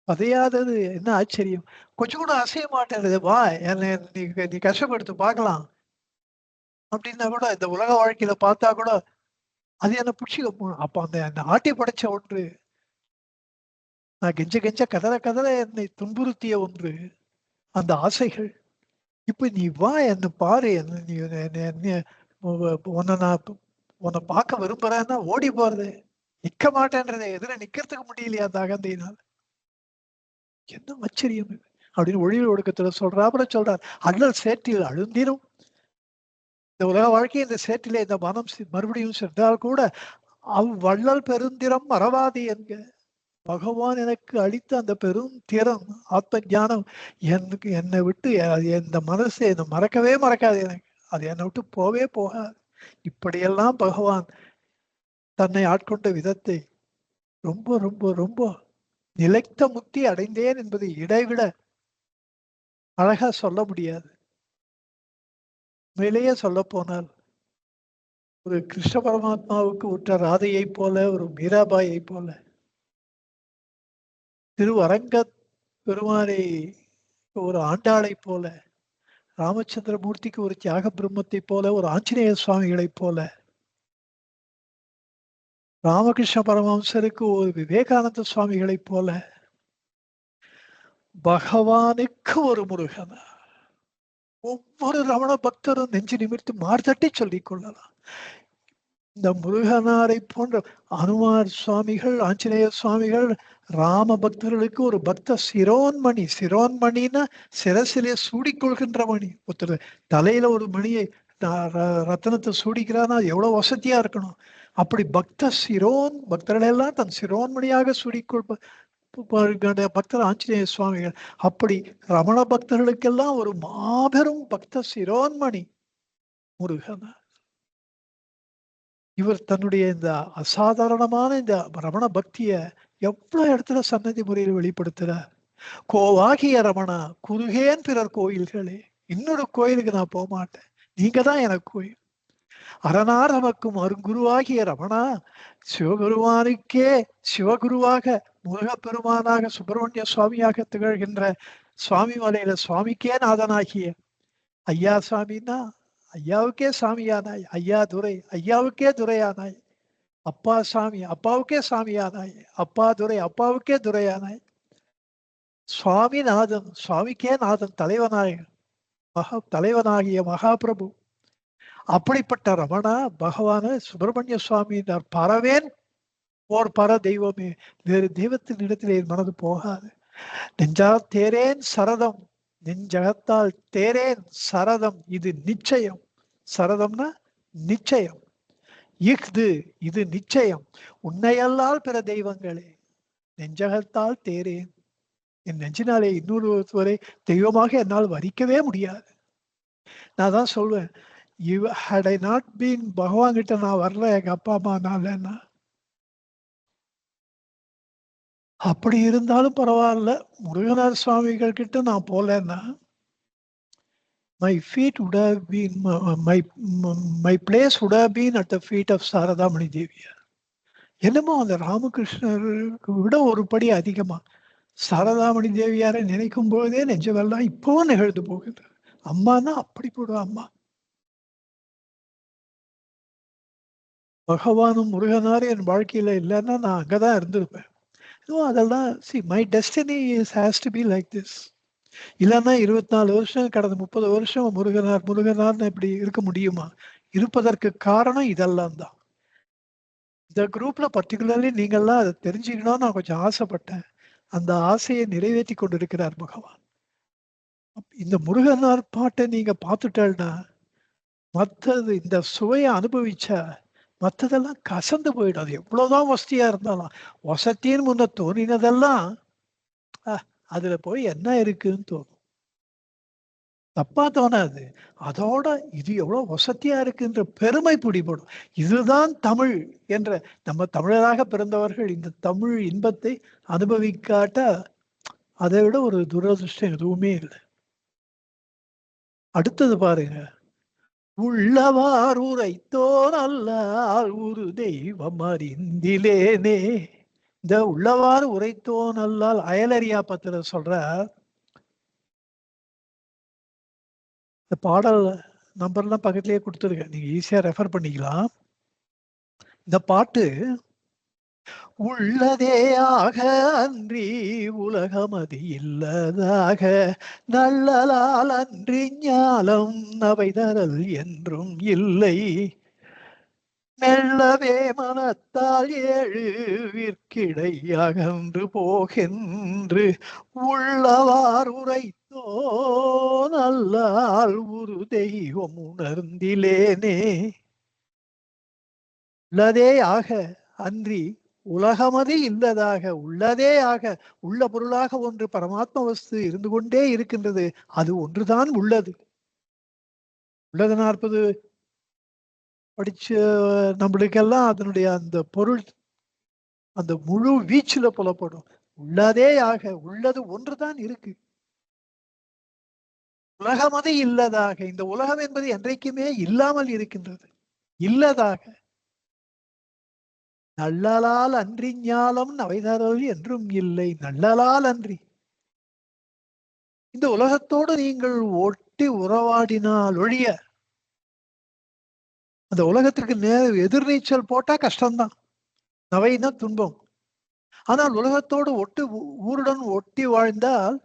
பதையாதது என்ன ஆச்சரியம்! கொஞ்சம் கூட அசைய மாட்டேன்றது. வா என்னை நீ கஷ்டப்படுத்து பார்க்கலாம் அப்படின்னா கூட இந்த உலக வாழ்க்கையில பார்த்தா கூட அது என்ன பிடிச்சிக்க போகணும். அப்ப அந்த ஆட்டி படைச்ச ஒன்று, நான் கெஞ்ச கெஞ்ச கதற கதற என்னை துன்புறுத்திய ஒன்று, அந்த ஆசைகள். இப்ப நீ வா என்ன பாரு, என்ன நீ உன்னை நான் உன்னை பார்க்க விரும்புறேன்னா ஓடி போறது, நிக்க மாட்டேன்றதை எதிர நிக்கிறதுக்கு முடியலையா அந்த அகந்தையினால். என்ன ஆச்சரியம் இது அப்படின்னு ஒளிவு ஒடுக்கத்துல சொல்றா. அப்புறம் சொல்றார், அண்ணல் சேற்றில் அழுந்திரும் இந்த உலக வாழ்க்கை இந்த சேற்றிலே இந்த மனம் மறுபடியும் சென்றால் கூட வள்ளல் பெருந்திரம் மறவாதி என்க. பகவான் எனக்கு அளித்த அந்த பெரும் திறம் ஆத்ம ஞானம் எனக்கு என்னை விட்டு இந்த மனசு என்னை மறக்கவே மறக்காது. எனக்கு அது என்னை விட்டு போவே போகாது. இப்படியெல்லாம் பகவான் தன்னை ஆட்கொண்ட விதத்தை ரொம்ப ரொம்ப ரொம்ப நிலைத்த முக்தி அடைந்தேன் என்பது இடைவிட அழகா சொல்ல முடியாது. உண்மையிலேயே சொல்ல போனால் ஒரு கிருஷ்ண பரமாத்மாவுக்கு உற்ற ராதையை போல, ஒரு மீராபாயை போல, திருவரங்க பெருமானை ஒரு ஆண்டாளை போல, ராமச்சந்திரமூர்த்திக்கு ஒரு தியாக பிரம்மத்தை போல, ஒரு ஆஞ்சநேய சுவாமிகளைப் போல, ராமகிருஷ்ண பரமஹம்சருக்கு ஒரு விவேகானந்த சுவாமிகளைப் போல, பகவானுக்கு ஒரு முருகன். ஒவ்வொரு ரமண பக்தரும் நெஞ்சு நிமிர்த்தி மார்த்தட்டி சொல்லிக் கொள்ளலாம். இந்த முருகனாரை போன்ற அனுமார் சுவாமிகள், ஆஞ்சநேய சுவாமிகள், ராம பக்தர்களுக்கு ஒரு பக்த சிரோன்மணி. சிரோன்மணின்னா சிரசிலே சூடிக்கொள்கின்ற மணி. ஒருத்தர் தலையில ஒரு மணியை ரத்தனத்தை சூடிக்கிறான்னா எவ்வளவு வசதியா இருக்கணும். அப்படி பக்த சிரோன் பக்தர்களெல்லாம் தன் சிரோன்மணியாக சூடிக்கொள் பக்தர் ஆஞ்சநேய சுவாமிகள். அப்படி ரமண பக்தர்களுக்கெல்லாம் ஒரு மாபெரும் பக்த சிரோன்மணி முருகன். இவர் தன்னுடைய இந்த அசாதாரணமான இந்த ரமண பக்திய எவ்வளவு இடத்துல சன்னதி முறையில் வெளிப்படுத்துறார். கோவாகிய ரமணா குருகேன் பிறர் கோயில்களே, இன்னொரு கோயிலுக்கு நான் போக மாட்டேன், நீங்க தான் எனக்கு கோயில். அரணார் நமக்கும் அருங்குருவாகிய ரமணா, சிவபெருமானுக்கே சிவகுருவாக முருகப்பெருமானாக சுப்பிரமணிய சுவாமியாக திகழ்கின்ற சுவாமி மலையில சுவாமிக்கே நாதனாகிய ஐயா சாமின்னா ஐயாவுக்கே சாமியானாய், ஐயா துரை ஐயாவுக்கே துரையானாய், அப்பா சாமி அப்பாவுக்கே சாமியானாய், அப்பா துரை அப்பாவுக்கே துரையானாய், சுவாமிநாதன் சுவாமிக்கே நாதன் தலைவனாகிய மகாபிரபு. அப்படிப்பட்ட ரமணா பகவான சுப்பிரமணிய சுவாமியினர் பரவேன் ஓர் பர தெய்வமே, வேறு தெய்வத்தின் இடத்திலே என் மனது போகாது. நெஞ்சா தேரேன் சரதம், நெஞ்சகத்தால் தேரேன் சரதம், இது நிச்சயம். சரதம்னா நிச்சயம். இது நிச்சயம். உன்னையல்லால் பிற தெய்வங்களே, நெஞ்சகத்தால் தேரேன், என் நெஞ்சினாலே இன்னொருவரை தெய்வமாக என்னால் வரிக்கவே முடியாது. நான் தான் சொல்வேன், had I not been பகவான் கிட்ட நான் வரல எங்க அப்பா அம்மானாலன்னா, அப்படி இருந்தாலும் பரவாயில்ல, முருகனார் சுவாமிகள் கிட்ட நான் போலன்னா my feet would have been my place would have been at the feet of Saradamani தேவியார். என்னமோ அந்த ராமகிருஷ்ணருக்கு விட ஒரு படி அதிகமா சாரதாமணி தேவியாரை நினைக்கும் போதே நெஞ்சமெல்லாம் இப்பவும் நிகழ்ந்து போகுது. அம்மானா அப்படி போடுவா அம்மா. பகவானும் முருகனாரும் என் வாழ்க்கையில இல்லைன்னா நான் அங்கதான் இருந்திருப்பேன். அதெல்லாம் my destiny has to be like this. இல்லைன்னா 24 வருஷம் கடந்த 30 வருஷம் முருகனார்னு இப்படி இருக்க முடியுமா? இருப்பதற்கு காரணம் இதெல்லாம் தான். இந்த குரூப்ல பர்டிகுலர்லி நீங்கள்லாம் அதை தெரிஞ்சுக்கணும்னு நான் கொஞ்சம் ஆசைப்பட்டேன். அந்த ஆசையை நிறைவேற்றி கொண்டிருக்கிறார் பகவான். இந்த முருகனார் பாட்டை நீங்க பார்த்துட்டேன்னா மற்றது இந்த சுவையை அனுபவிச்சா மற்றதெல்லாம் கசந்து போயிடும். அது எவ்வளவுதான் வசதியா இருந்தாலும் வசத்தின்னு முன்ன தோணினதெல்லாம் அதுல போய் என்ன இருக்குன்னு தோணும். தப்பா தோணாது. அதோட இது எவ்வளவு வசதியா இருக்குன்ற பெருமை பிடிபடும். இதுதான் தமிழ் என்ற நம்ம தமிழராக பிறந்தவர்கள் இந்த தமிழ் இன்பத்தை அனுபவிக்காட்ட அதை விட ஒரு துரதிருஷ்டம் எதுவுமே இல்லை. அடுத்தது பாருங்க, உள்ளவார் உரைத்தோர் அல்லால் ஒரு தெய்வம் அறிந்திலேனே. இந்த உள்ளவாறு உரைத்தோன் அல்லால் அயலறியா பத்திர சொல்ற இந்த பாடல் நம்பர்லாம் பக்கத்திலேயே கொடுத்துருக்கேன், நீங்க ஈஸியா ரெஃபர் பண்ணிக்கலாம். இந்த பாட்டு உள்ளதே ஆக அன்றி உலகமதி இல்லதாக நல்லலால் அன்றி ஞாலம் அவைதரல் என்றும் இல்லை மெல்லவே மனத்தால் ஏழு விற்கிடை அகன்று போகின்று உள்ளவார் உரைத்தோ நல்லால் ஒரு தெய்வம் உணர்ந்திலேனே. உள்ளதே ஆக அன்றி உலகமது இல்லதாக, உள்ளதே ஆக, உள்ள பொருளாக ஒன்று பரமாத்ம வஸ்து இருந்து கொண்டே இருக்கின்றது, அது ஒன்றுதான் உள்ளது. உள்ளது 40 படிச்ச நம்மளுக்கெல்லாம் அதனுடைய அந்த பொருள் அந்த முழு வீச்சுல புலப்படும். உள்ளதே ஆக, உள்ளது ஒன்றுதான் இருக்கு, உலகமது இல்லதாக, இந்த உலகம் என்பது என்றைக்குமே இல்லாமல் இருக்கின்றது, இல்லதாக நல்லலால் அன்றி ஞாலம் அவைதரல் என்றும் இல்லை. நல்லலால் அன்றி, இந்த உலகத்தோடு நீங்கள் ஒட்டி உறவாடினால் ஒழிய, அந்த உலகத்திற்கு எதிர்நீச்சல் போட்டா கஷ்டம்தான், நவைனா துன்பம். ஆனால் உலகத்தோடு ஊருடன் ஒட்டி வாழ்ந்தால்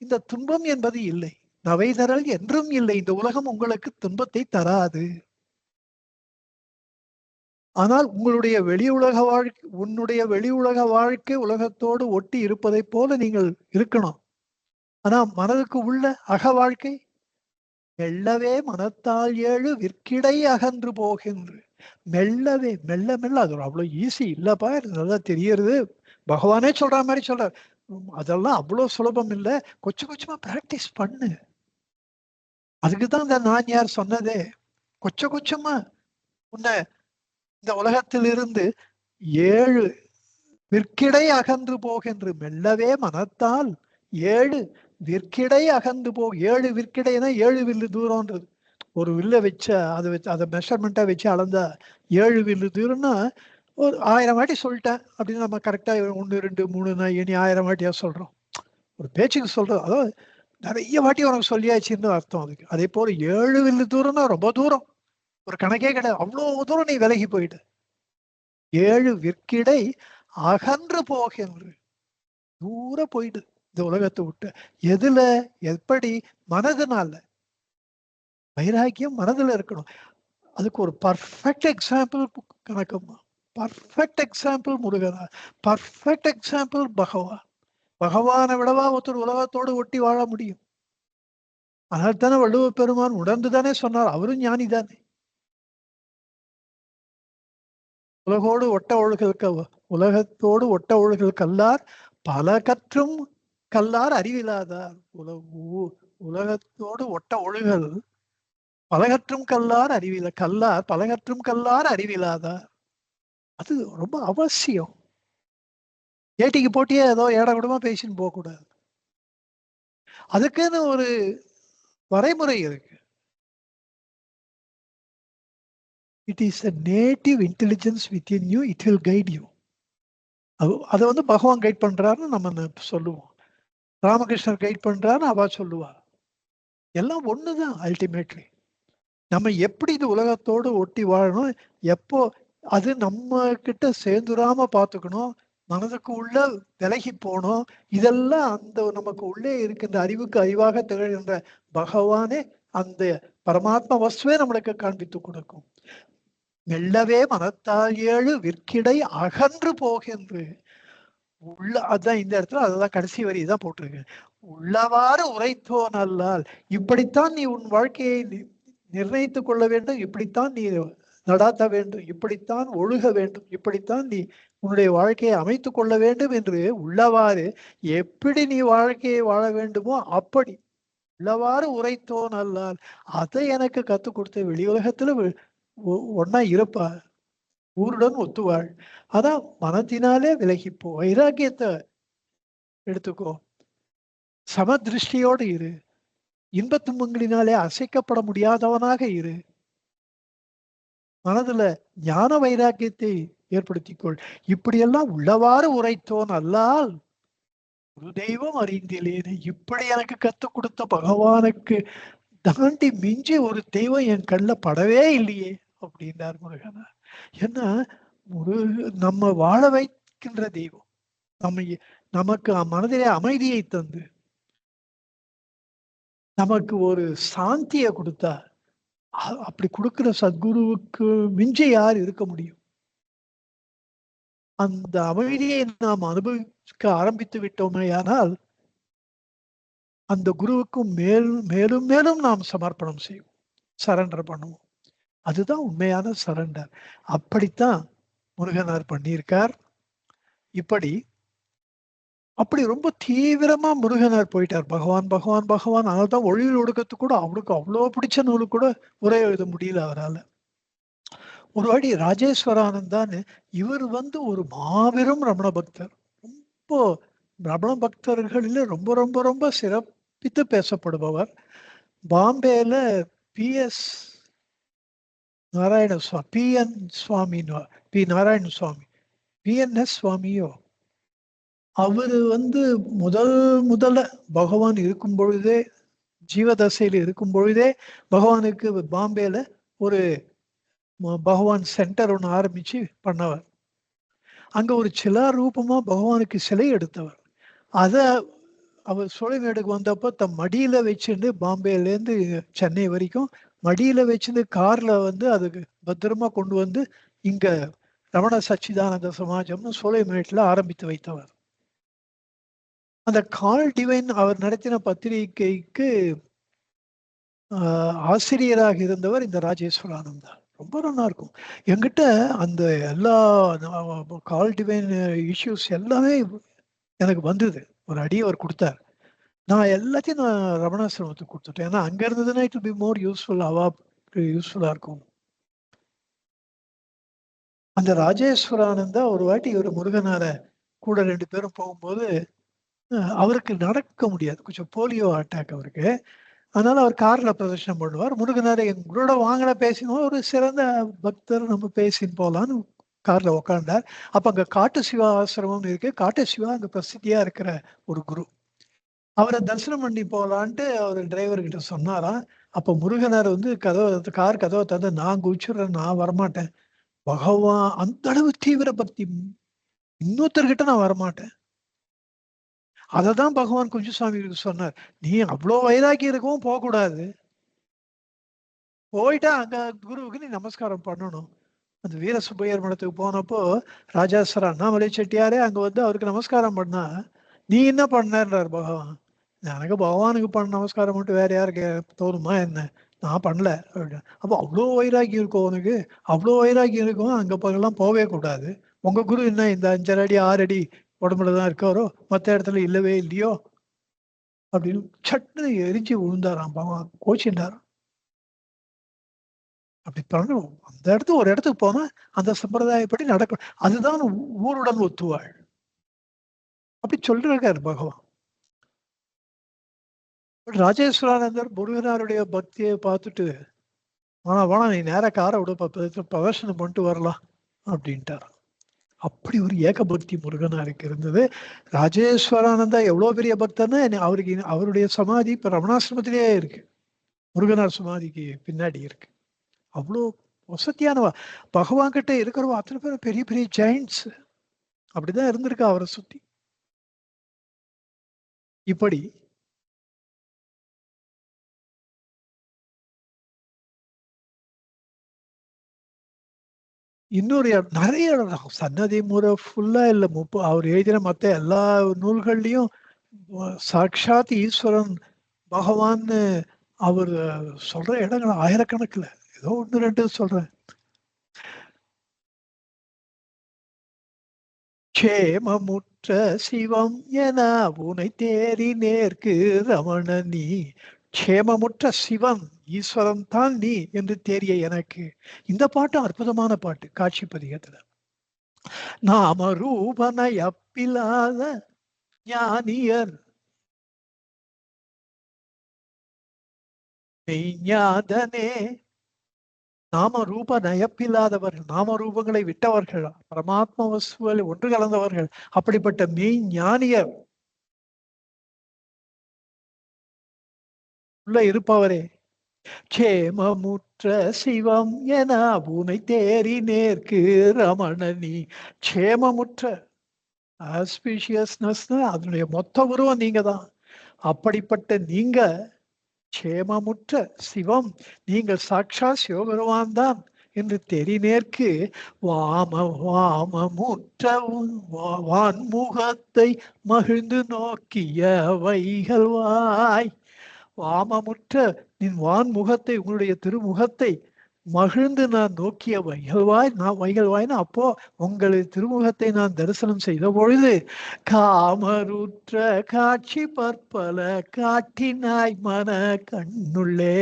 இந்த துன்பம் என்பது இல்லை, நவைதரல் என்றும் இல்லை. இந்த உலகம் உங்களுக்கு துன்பத்தை தராது. ஆனால் உங்களுடைய வெளி உலக வாழ்க்கை, உன்னுடைய வெளி உலக வாழ்க்கை உலகத்தோடு ஒட்டி இருப்பதை போல நீங்கள் இருக்கணும். ஆனா மனதுக்கு உள்ள அக வாழ்க்கை மெல்லவே மனத்தால் ஏழு விற்கிடை அகன்று போகின்று. மெல்லவே, மெல்ல மெல்ல, அது அவ்வளவு ஈஸி இல்லப்பா, நல்லா தெரியறது. பகவானே சொல்ற மாதிரி சொல்றார், அதெல்லாம் அவ்வளவு சுலபம் இல்லை, கொஞ்சம் கொஞ்சமா பிராக்டிஸ் பண்ணு. அதுக்குதான் இந்த நான் யார் சொன்னதே, கொஞ்சம் கொஞ்சமா உன்னை இந்த உலகத்திலிருந்து ஏழு விற்கிடை அகன்று போகின்று. மெல்லவே மனத்தால் ஏழு விற்கிடை அகன்று போ. 7 விற்கிடைனா 7 வில்லு தூரம்ன்றது. ஒரு வில்ல வச்சா அதை மெஷர்மெண்டா வச்சு அளந்தா 7 வில்லு தூரம்னா ஒரு 1000 வாட்டி சொல்லிட்டேன் அப்படின்னு நம்ம கரெக்டா 1 2 3 இனி 1000 வாட்டியா சொல்றோம், ஒரு பேச்சுக்கு சொல்றோம். அதாவது நிறைய வாட்டி உனக்கு சொல்லியாச்சுன்னு அர்த்தம். அதுக்கு அதே போல 7 வில்லு தூரம்னா ரொம்ப தூரம், ஒரு கணக்கே கிடையாது, அவ்வளவு தூரம் நீ விலகி போயிட்டு. 7 விற்கிடை அகன்று போகின்று, தூர போயிடு இந்த உலகத்தை விட்டு. எதுல, எப்படி? மனதுனால. வைராக்கியம் மனதுல இருக்கணும். அதுக்கு ஒரு perfect example Kanakamma, perfect example முருகனா, பர்ஃபெக்ட் எக்ஸாம்பிள் பகவான். பகவானை விடவா ஒருத்தர் உலகத்தோடு ஒட்டி வாழ முடியும்? அதனால தானே வள்ளுவ பெருமான் உணர்ந்துதானே சொன்னார், அவரும் ஞானி தானே. உலகோடு ஒட்ட ஒழுகல் உலகத்தோடு ஒட்ட ஒழுகல் கல்லார் பல கற்றும் கல்லார் அறிவிலாதார். உலகத்தோடு ஒட்ட ஒழுகல் பலகற்றும் கல்லார் கல்லார் பலகற்றும் கல்லார் அறிவிலாதார். அது ரொம்ப அவசியம். ஏட்டிக்கு போட்டியே ஏதோ ஏட கூடமா பேசின்னு போக கூடாது. அதுக்குன்னு ஒரு வரைமுறை இருக்கு. It is a native intelligence within you, it will guide you. அதை வந்து பகவான் கைட் பண்றாருன்னு நம்ம சொல்லுவோம், ராமகிருஷ்ணர் கைட் பண்றாருன்னு அவ சொல்லுவா. எல்லாம் ஒண்ணுதான் அல்டிமேட்லி. நம்ம எப்படி இது உலகத்தோடு ஒட்டி வாழணும், எப்போ அது நம்ம கிட்ட சேர்ந்துடாம பார்த்துக்கணும், மனதுக்கு உள்ள விலகி போனோம். இதெல்லாம் அந்த நமக்கு உள்ளே இருக்கின்ற அறிவுக்கு அறிவாக திகழ்கின்ற பகவானே, அந்த பரமாத்மா வஸ்துவே நம்மளுக்கு காண்பித்து கொடுக்கும். மெல்லவே மனத்தால் ஏழு விற்கிடை அகன்று போகின்று. உள்ள அதான் இந்த இடத்துல அதெல்லாம் கடைசி வரி தான் போட்டிருக்கு. உள்ளவாறு உரைத்தோ நல்லால், இப்படித்தான் நீ உன் வாழ்க்கையை நிர்ணயித்துக் கொள்ள வேண்டும், இப்படித்தான் நீ நடாத்த வேண்டும், இப்படித்தான் ஒழுக வேண்டும், இப்படித்தான் நீ உன்னுடைய வாழ்க்கையை அமைத்துக் கொள்ள வேண்டும் என்று உள்ளவாறு எப்படி நீ வாழ்க்கையை வாழ வேண்டுமோ அப்படி உள்ளவாறு உரைத்தோ நல்லால், அதை எனக்கு கத்துக் கொடுத்த வெளி உலகத்துல ஒன்னா இருப்பா, ஊருடன் ஒத்துவாள். அதான் மனத்தினாலே விலகிப்போ, வைராக்கியத்தை எடுத்துக்கோ. சமதிருஷ்டியோடு இரு, இன்பத் துன்பங்களினாலே அசைக்கப்பட முடியாதவனாக இரு, மனதுல ஞான வைராக்கியத்தை ஏற்படுத்திக்கொள். இப்படியெல்லாம் உள்ளவாறு உரைத்தோன் அல்லால் ஒரு தெய்வம் அறிந்திலேனே. இப்படி எனக்கு கத்துக் கொடுத்த பகவானுக்கு தாண்டி மிஞ்சி ஒரு தெய்வம் என் கண்ணில் படவே இல்லையே அப்படின்னார் முருகனார். ஏன்னா ஒரு நம்ம வாழ வைக்கின்ற தெய்வம், நம்ம நமக்கு மனதிலே அமைதியை தந்து நமக்கு ஒரு சாந்தியை கொடுத்தா, அப்படி கொடுக்கிற சத்குருவுக்கு மிஞ்சி யார் இருக்க முடியும்? அந்த அமைதியை நாம் அனுபவிக்க ஆரம்பித்து விட்டோமே, ஆனால் அந்த குருவுக்கும் மேலும் மேலும் மேலும் நாம் சமர்ப்பணம் செய்வோம், சரண்டர் பண்ணுவோம். அதுதான் உண்மையான சரண்டர். அப்படித்தான் முருகனார் பண்ணியிருக்கார். இப்படி அப்படி ரொம்ப தீவிரமா முருகனார் போயிட்டார். பகவான் பகவான் பகவான். அதனால்தான் ஒளியில் ஒடுக்கத்து கூட அவருக்கு அவ்வளோ பிடிச்ச நூலு கூட உரை எழுத முடியல அவரால். ஒரு வாடி ராஜேஸ்வரானந்தான்னு இவர் ஒரு மாபெரும் ரமண பக்தர். ரொம்ப ரமண பக்தர்களில் ரொம்ப ரொம்ப ரொம்ப சிறப்பித்து பேசப்படுபவர். பாம்பேல பிஎஸ் நாராயண சுவாமி, பிஎன் சுவாமி, பி நாராயண சுவாமி, பிஎன்எஸ் சுவாமியோ, அவரு முதல்ல பகவான் இருக்கும் பொழுதே, ஜீவதசையில் இருக்கும் பொழுதே பகவானுக்கு பாம்பேல ஒரு பகவான் சென்டர் ஒன்று ஆரம்பிச்சு பண்ணவர். அங்க ஒரு சிலா ரூபமா பகவானுக்கு சிலை எடுத்தவர். அத அவர் சோழிமேடுக்கு வந்தப்போ தம் மடியில வச்சுட்டு, பாம்பேலேருந்து சென்னை வரைக்கும் மடியில வச்சுட்டு கார்ல அதுக்கு பத்திரமா கொண்டு வந்து இங்க ரமண சச்சிதானந்த சமாஜம்னு சோலைமேட்டில் ஆரம்பித்து வைத்தவர். அந்த கால் டிவைன் அவர் நடத்தின பத்திரிகைக்கு ஆசிரியராக இருந்தவர் இந்த ராஜேஸ்வரானந்தா. ரொம்ப நல்லா இருக்கும். என்கிட்ட அந்த எல்லா கால் டிவைன் இஷ்யூஸ் எல்லாமே எனக்கு வந்தது. ஒரு அடி அவர் கொடுத்தார். நான் எல்லாத்தையும் நான் ரமணாசிரமத்துக்கு கொடுத்துட்டேன். ஏன்னா அங்க இருந்ததுன்னா இட் பி மோர் யூஸ்ஃபுல், அவாக்கு யூஸ்ஃபுல்லா இருக்கும். அந்த ராஜேஸ்வரானந்தா ஒரு வாட்டி ஒரு முருகனார கூட 2 பேரும் போகும்போது, அவருக்கு நடக்க முடியாது, கொஞ்சம் போலியோ அட்டாக் அவருக்கு. அதனால அவர் கார்ல பிரதர்ஷனம் பண்ணுவார். முருகனார் எங்களோட வாங்கின பேசினோம், ஒரு சிறந்த பக்தர், நம்ம பேசின்னு போகலான்னு கார்ல உக்காண்டார். அப்ப அங்க காட்டு சிவா ஆசிரமம் இருக்கு. காட்டு சிவா அங்க பிரசித்தியா இருக்கிற ஒரு குரு. அவரை தரிசனம் பண்ணி போகலான்ட்டு அவர் டிரைவர் கிட்ட சொன்னாராம். அப்ப முருகனார் கார் கதவை தந்து, நான் குதிச்சுடுறேன், நான் வரமாட்டேன், பகவான் அந்த அளவு தீவிர பக்தி, இன்னொருத்தர்கிட்ட நான் வரமாட்டேன். அததான் பகவான் குஞ்சுசாமிக்கு சொன்னார், நீ அவ்வளோ வைராக்கி இருக்கவும் போகக்கூடாது, போயிட்டா அங்க குருவுக்கு நீ நமஸ்காரம் பண்ணணும். அந்த வீர சுப்பையர் மடத்துக்கு போனப்போ ராஜாசர அண்ணாமலை செட்டியாரே அங்க அவருக்கு நமஸ்காரம் பண்ணா, நீ என்ன பண்ணார் பகவான். எனக்கு பகவானுக்கு பண்ண நமஸ்காரம் மட்டும் வேற யாருக்கு தோணுமா என்ன, நான் பண்ணல அப்படின்னு. அப்போ அவ்வளோ வைராக்கி இருக்கும் உனக்கு, அவ்வளோ வைராக்கி இருக்கும், அங்க பகலாம் போவே கூடாது. உங்க குரு என்ன இந்த 5 அடி 6 அடி உடம்புலதான் இருக்காரோ, மற்ற இடத்துல இல்லவே இல்லையோ அப்படின்னு சட்டுன்னு எரிஞ்சு விழுந்தாராம் பகவான், கோச்சின்றாராம். அப்படி பண்ணணும். அந்த ஒரு இடத்துக்கு போனா அந்த சம்பிரதாயப்படி நடக்கும். அதுதான் ஊருடன் ஒத்துவாள். அப்படி சொல்றாரு பகவான். ராஜேஸ்வரானந்தர் முருகனாருடைய பக்தியை பார்த்துட்டு, வேணா நீ நேர காரை விட பிரதர்ஷனம் பண்ணிட்டு வரலாம் அப்படின்ட்டார். அப்படி ஒரு ஏக பக்தி முருகனாருக்கு இருந்தது. ராஜேஸ்வரானந்தா எவ்வளவு பெரிய பக்தர்னா, அவருக்கு அவருடைய சமாதி இப்ப ரமணாசிரமத்திலேயே இருக்கு. முருகனார் சமாதிக்கு பின்னாடி இருக்கு. அவ்வளோ வசதியானவா. பகவான் கிட்ட இருக்கிறவா அத்தனை பேரும் பெரிய பெரிய ஜெயின்ட்ஸ். அப்படிதான் இருந்திருக்கா அவரை சுத்தி. இப்படி இன்னொரு நிறைய சன்னதி முறை ஃபுல்லா இல்ல, அவர் எழுதின மத்த எல்லா நூல்கள்லயும் சாட்சாத் ஈஸ்வரன் பகவான்னு அவர் சொல்ற இடங்கள் ஆயிரக்கணக்கில், ஏதோ 1 2 சொல்றேன். க்ஷேமமுற்ற சிவம் என உனை தேறி நேர்க்கு ரமணனி. க்ஷேமமுற்ற சிவன் ஈஸ்வரன் தான் நீ என்று தேறிய எனக்கு. இந்த பாட்டு அற்புதமான பாட்டு. காட்சி பதிகத்துல நாம ரூபனை அப்பில்லாத ஞானியர் மெய்ஞாதனே. நாம ரூப நயப்பில்லாதவர்கள், நாம ரூபங்களை விட்டவர்கள், பரமாத்ம வஸ்துவில் ஒன்று கலந்தவர்கள். அப்படிப்பட்ட மெய் ஞானிய உள்ள இருப்பவரே, க்ஷேமமுற்ற சிவம் என பூனை தேறி நேர்க்கு ரமணனி. க்ஷேமமுற்ற ஆஸ்பிஷியஸ்னஸ் அதனுடைய மொத்த உருவம் நீங்க தான். அப்படிப்பட்ட நீங்க க்ஷேமமுற்ற சிவம், நீங்கள் சாட்சா சிவபெருமான் தான் என்று தெரிநேர்க்கு வாமமுற்ற வான்முகத்தை மகிழ்ந்து நோக்கிய வைகல்வாய். வாமமுற்ற நின் வான்முகத்தை, உங்களுடைய திருமுகத்தை மகிழ்ந்து நான் நோக்கிய வைகல்வாய். நான் வைகல்வாய்னா அப்போ உங்களது திருமுகத்தை நான் தரிசனம் செய்த பொழுது காமருற்ற காட்சி பற்பல காட்டினாய் மன கண்ணுள்ளே.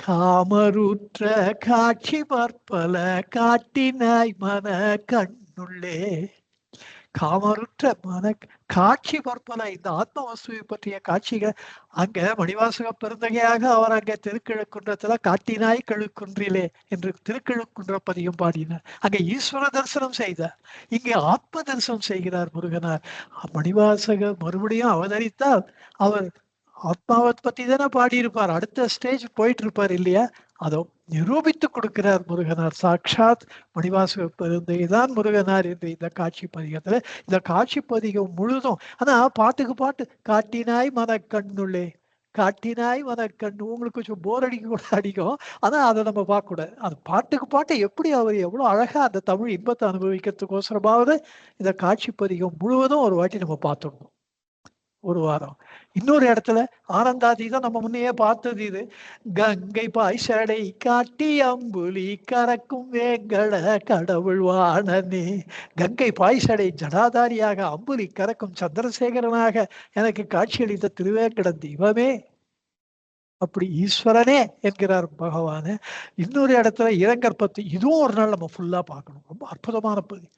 காமருற்ற காட்சி பற்பல காட்டினாய் மன கண்ணுள்ளே. காமருற்ற மன காட்சி பற்பல, இந்த ஆத்ம வஸ்துவை பற்றிய காட்சிகள் அங்க மணிவாசக பெருந்தகையாக அவர் அங்க திருக்கிழக்குன்றத்துல காட்டினாய் கழுக்குன்றிலே என்று திருக்கிழக்குன்ற பதியம் பாடினார். அங்க ஈஸ்வர தரிசனம் செய்தார், இங்கே ஆத்ம தரிசனம் செய்கிறார் முருகனார். மணிவாசகர் மறுபடியும் அவதரித்தால் அவர் ஆத்மாவை பத்தி தானே பாடியிருப்பார், அடுத்த ஸ்டேஜ் போயிட்டு இருப்பார் இல்லையா? அதோ நிரூபித்து கொடுக்கிறார் முருகனார். சாட்சாத் மணிவாசக பெருந்தைதான் முருகனார் என்று இந்த காட்சி பதிகத்துல. இந்த காட்சி பதிகம் முழுதும் ஆனா பாட்டுக்கு பாட்டு காட்டினாய் மன கண்ணுள்ளே, காட்டினாய் மன கண்ணு. உங்களுக்கு கொஞ்சம் போர் அடிக்க கூட அடிக்கும், ஆனா அதை நம்ம பார்க்க கூடாது. அது பாட்டுக்கு பாட்டு எப்படி அவர் எவ்வளவு அழகா அந்த தமிழ் இன்பத்தை அனுபவிக்கிறதுக்கோசரமாவது இந்த காட்சி பதிகம் முழுவதும் ஒரு வாட்டி நம்ம பார்த்துடணும் ஒரு வாரம். இன்னொரு இடத்துல ஆனந்தாதி தான் நம்ம முன்னையே பார்த்தது. இது கங்கை பாய்ச்சடை காட்டி அம்புலி கறக்கும் வேங்கட கடவுள் வாணனே. கங்கை பாய்ச்சடை ஜடாதாரியாக அம்புலி கறக்கும் சந்திரசேகரனாக எனக்கு காட்சியளித்த திருவேங்கட தெய்வமே, அப்படி ஈஸ்வரனே என்கிறார் பகவான. இன்னொரு இடத்துல இரங்கற்பத்து, இதுவும் ஒரு நாள் நம்ம ஃபுல்லா பார்க்கணும். ரொம்ப அற்புதமான பகுதி.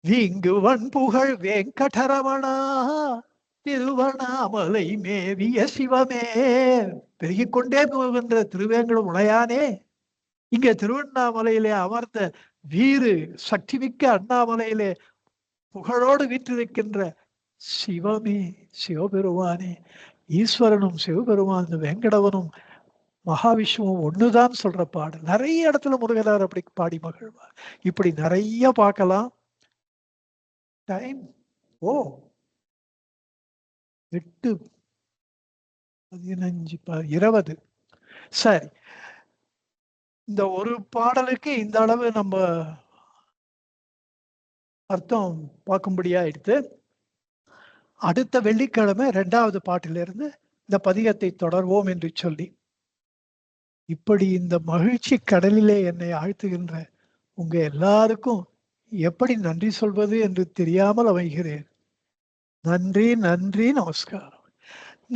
வீங்குவன் புகழ் வெங்கடரமணா திருவண்ணாமலை மேவிய சிவமே. பெருகிக் கொண்டே போகின்ற திருவேங்கட உடையானே, இங்க திருவண்ணாமலையிலே அமர்ந்த வீறு சக்தி மிக்க அண்ணாமலையிலே புகழோடு வீற்றிருக்கின்ற சிவமே, சிவபெருமானே. ஈஸ்வரனும் சிவபெருமான் வெங்கடவனும் மகாவிஷ்ணுவும் ஒண்ணுதான் சொல்ற பாடல். நிறைய இடத்துல முருகனார் அப்படி பாடி மகிழ்வார். இப்படி நிறைய பார்க்கலாம். டைம் 8, 15, 20. சரி, இந்த ஒரு பாடலுக்கு இந்த அளவு நம்ம அர்த்தம் பார்க்கும்படியா எடுத்து, அடுத்த வெள்ளிக்கிழமை 2வது பாட்டிலிருந்து இந்த பதிகத்தை தொடர்வோம் என்று சொல்லி, இப்படி இந்த மகிழ்ச்சி கடலிலே என்னை ஆழ்த்துகின்ற உங்க எல்லாருக்கும் எப்படி நன்றி சொல்வது என்று தெரியாமல் அமைகிறேன். நன்றி, நன்றி, நமஸ்காரம்.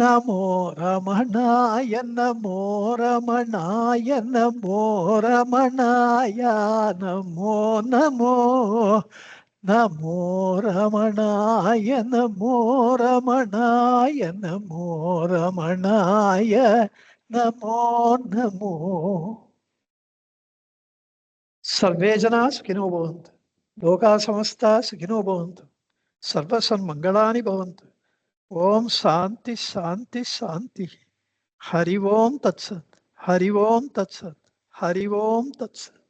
நமோ ரமணாய, நமோ ரமணாய, நமோ ரமணாய, நமோ நமோ. நமோ ரமணாய, நமோ ரமணாய, நமோ ரமணாய, நமோ நமோ. सर्वे जना सुखिनो भवन्तु, लोकाः समस्ताः सुखिनो भवन्तु, सर्वसन्मङ्गलानि भवन्तु। ओम शांति शांति शांति। हरि ओम तत्सत्, हरि ओम तत्सत्, हरि ओम तत्सत्।